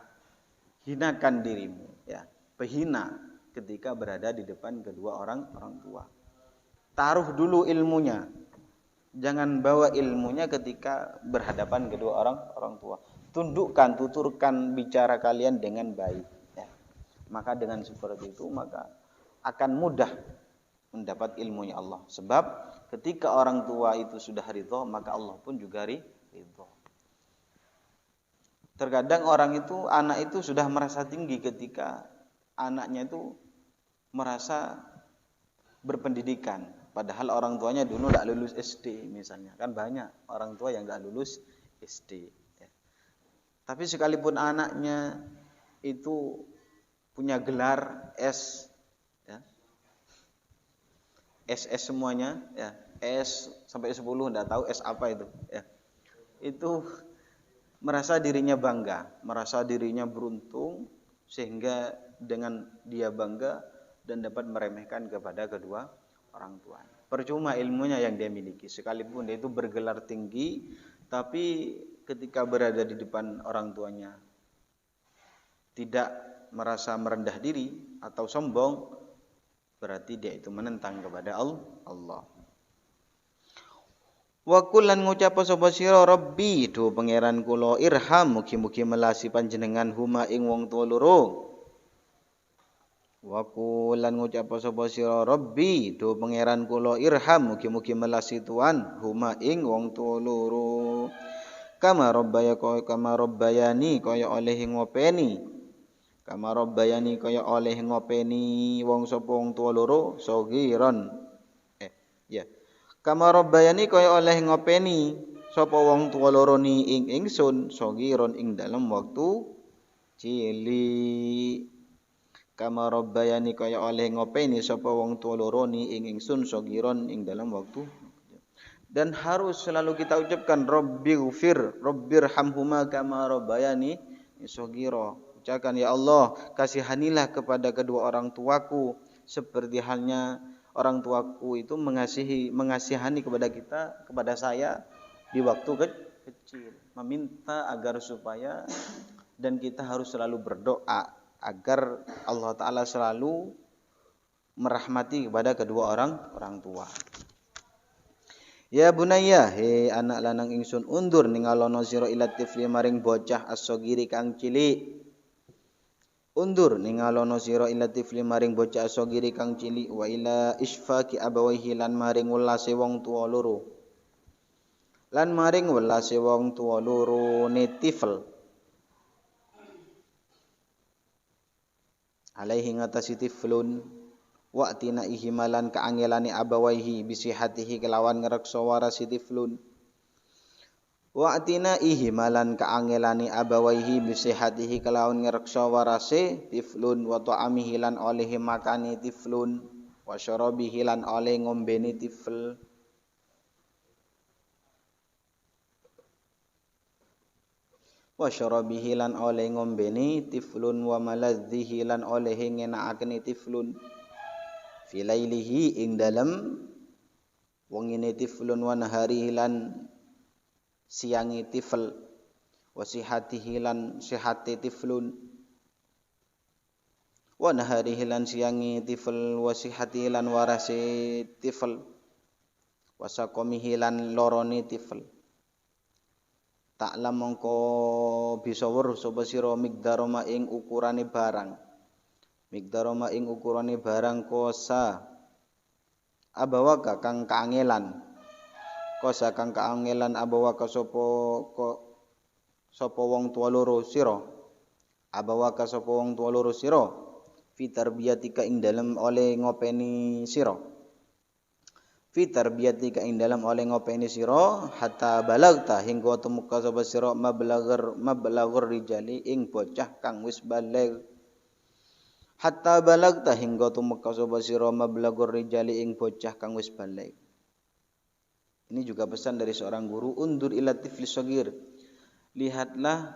hinakan dirimu, ya. Pehina ketika berada di depan kedua orang tua. Taruh dulu ilmunya. Jangan bawa ilmunya ketika berhadapan kedua orang tua. Tundukkan, tuturkan bicara kalian dengan baik, ya. Maka dengan seperti itu maka akan mudah mendapat ilmunya Allah. Sebab ketika orang tua itu sudah ridho, maka Allah pun juga ridho. Terkadang anak itu sudah merasa tinggi ketika anaknya itu merasa berpendidikan. Padahal orang tuanya dulu tidak lulus SD misalnya. Kan banyak orang tua yang tidak lulus SD. Ya. Tapi sekalipun anaknya itu punya gelar S, ya, SS semuanya, ya, S sampai 10 tidak tahu S apa itu. Ya. Itu merasa dirinya bangga, merasa dirinya beruntung, sehingga dengan dia bangga dan dapat meremehkan kepada kedua orang tuanya. Percuma ilmunya yang dia miliki, sekalipun dia itu bergelar tinggi, tapi ketika berada di depan orang tuanya tidak merasa merendah diri atau sombong, berarti dia itu menentang kepada Allah. Wa kullan ngucap sapa sira Rabbi do pangeran kula irham mugi-mugi melasi panjenengan huma ing wong tuwa loro. Wa kullan ngucap sapa sira Rabbi do pangeran kula irham mugi-mugi melasi tuan huma ing wong tuwa loro. Kama rabbayani kaya oleh ngopeni. Kama rabbayani kaya oleh ngopeni wong sapa wong tuwa loro sagiron. Kama rabbayani kaya oleh ngopeni sapa wong tuwa loro ni ing ingsun sagiron ing dalem waktu cilik. Kama rabbayani kaya oleh ngopeni sapa wong tuwa loro ni ing ingsun sagiron ing dalem waktu. Dan harus selalu kita ucapkan Rabbighfir, Rabbirhamhuma kama rabbayani sagira. Ucapkan ya Allah, kasihanilah kepada kedua orang tuaku seperti halnya orang tuaku itu mengasihani kepada saya di waktu kecil. Meminta agar supaya dan kita harus selalu berdoa agar Allah Ta'ala selalu merahmati kepada kedua orang tua. Ya bunayya, he anak lanang ingsun undur ningalono sira ila tifli maring bocah as-sagiri kang cilik. Undur ningalono sira ila tifli maring bocah as-sagiri kang cilik wa ila isfaqi abawaihi lan maring welase wong tuwa loro. Lan maring welase wong tuwa loro ne tifl. Alaihi ngatasi tiflun wa tina ihimalan kaangelane abawaihi bisihatihi kelawan ngreksa warasi tiflun. Wa atina ihimalan kaangelani abawaihi bisihatihi kelawan ngreksa warase tiflun wa ta'amihi lan oleh makani tiflun wa syarabihi lan oleh ngombeni tifl. Wa syarabihi lan oleh ngombeni tiflun wa maladhihi lan oleh ngenakake tiflun. Filailihi ing dalem wengine tiflun wa naharihi lan siangi tifl wasihatihi lan sihati tiflun wa naharihi lan siangi tifl wasihati lan warase tifl wasakomihi lan lorone tifl. Ta'lam mongko bisa weruh sapa sira migdaroma ing ukurane barang. Migdaroma ing ukurane barang kosa abawaka kang kaangelan. Kosa kang kaangelan abawaka sapa wong tuwa loro sira. Abawaka sapa wong tuwa loro sira fi tarbiyatika ing dalem oleh ngopeni sira. Fi tarbiyatika ing dalem oleh ngopeni sira hatta balagta hingga tumeka sapa sira mablaghur rijali ing bocah kang wis baligh. Hatta balagta hingga tumeka sapa sira mablaghur rijali ing bocah kang wis baligh. Ini juga pesan dari seorang guru, undur ila tifli shagir. Lihatlah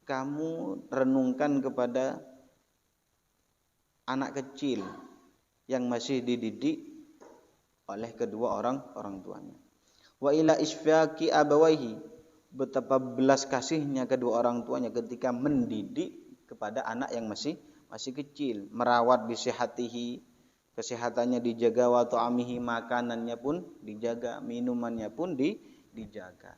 kamu renungkan kepada anak kecil yang masih dididik oleh kedua orang tuanya. Wa ila isfaqi abawaihi betapa belas kasihnya kedua orang tuanya ketika mendidik kepada anak yang masih kecil, merawat bisihatihi, kesehatannya dijaga, wa ta'amihi, makanannya pun dijaga, minumannya pun dijaga.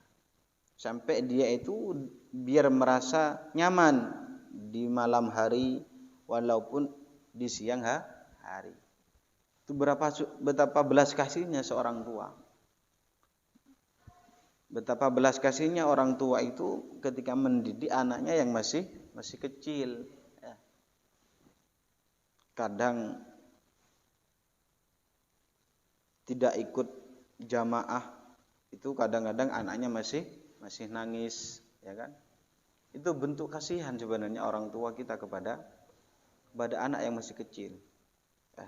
Sampai dia itu biar merasa nyaman di malam hari walaupun di siang hari. Itu betapa belas kasihnya seorang tua. Betapa belas kasihnya orang tua itu ketika mendidik anaknya yang masih kecil. Ya. Kadang tidak ikut jamaah itu kadang-kadang anaknya masih nangis, ya kan? Itu bentuk kasihan sebenarnya orang tua kita kepada anak yang masih kecil. Ya.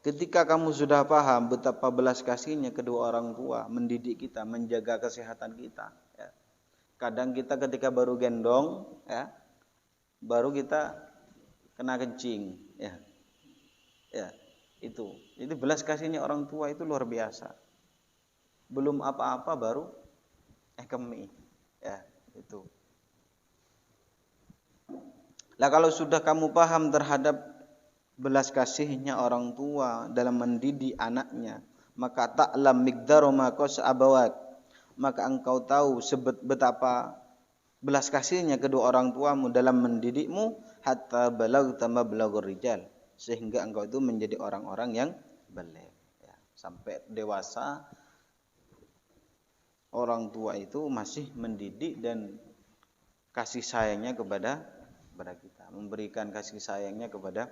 Ketika kamu sudah paham betapa belas kasihnya kedua orang tua mendidik kita, menjaga kesehatan kita, ya. Kadang kita ketika baru gendong, ya, baru kita kena kencing, ya. Ya, itu. Jadi belas kasihnya orang tua itu luar biasa. Belum apa-apa baru kemi, ya, itu. Lah kalau sudah kamu paham terhadap belas kasihnya orang tua dalam mendidik anaknya, maka ta'lam miqdaru ma qas abawak, maka engkau tahu betapa belas kasihnya kedua orang tuamu dalam mendidikmu, hatta balagta mablaghur rijal, sehingga engkau itu menjadi orang-orang yang baligh, ya, sampai dewasa orang tua itu masih mendidik dan kasih sayangnya kepada kita, memberikan kasih sayangnya kepada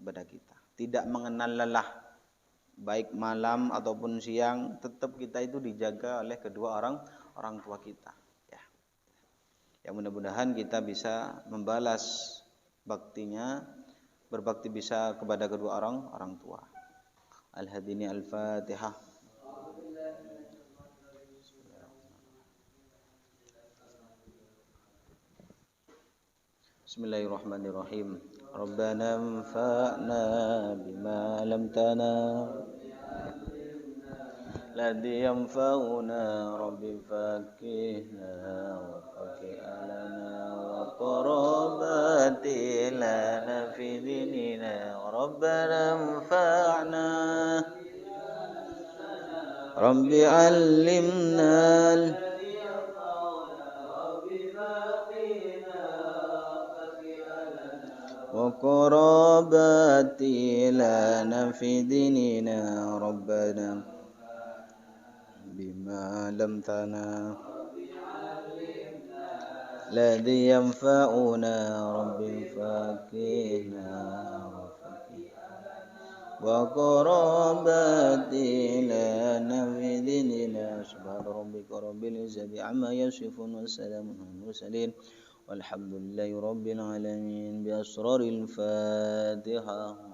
kita, tidak mengenal lelah baik malam ataupun siang, tetap kita itu dijaga oleh kedua orang tua kita, ya. Ya, mudah-mudahan kita bisa membalas baktinya, berbakti bisa kepada kedua orang tua. Al-hadini al-Fatihah. Bismillahirrahmanirrahim. Rabbana anfa'na bima 'allamtana ladzi yanfa'una rabbi faqihna wa faqih alana wa qarabati lana fi dinina Rabbana anfa'na rabbi 'allimna wa qarabati lana fi dinina Rabbana bima lam tana ladzi yanfa'una rabbi faqihna wa qarabati lana fi dinina subhana rabbika rabbil izzati amma yasifun wa salamun alal mursalin walhamdulillahi rabbil alamin bi asraril Fatihah.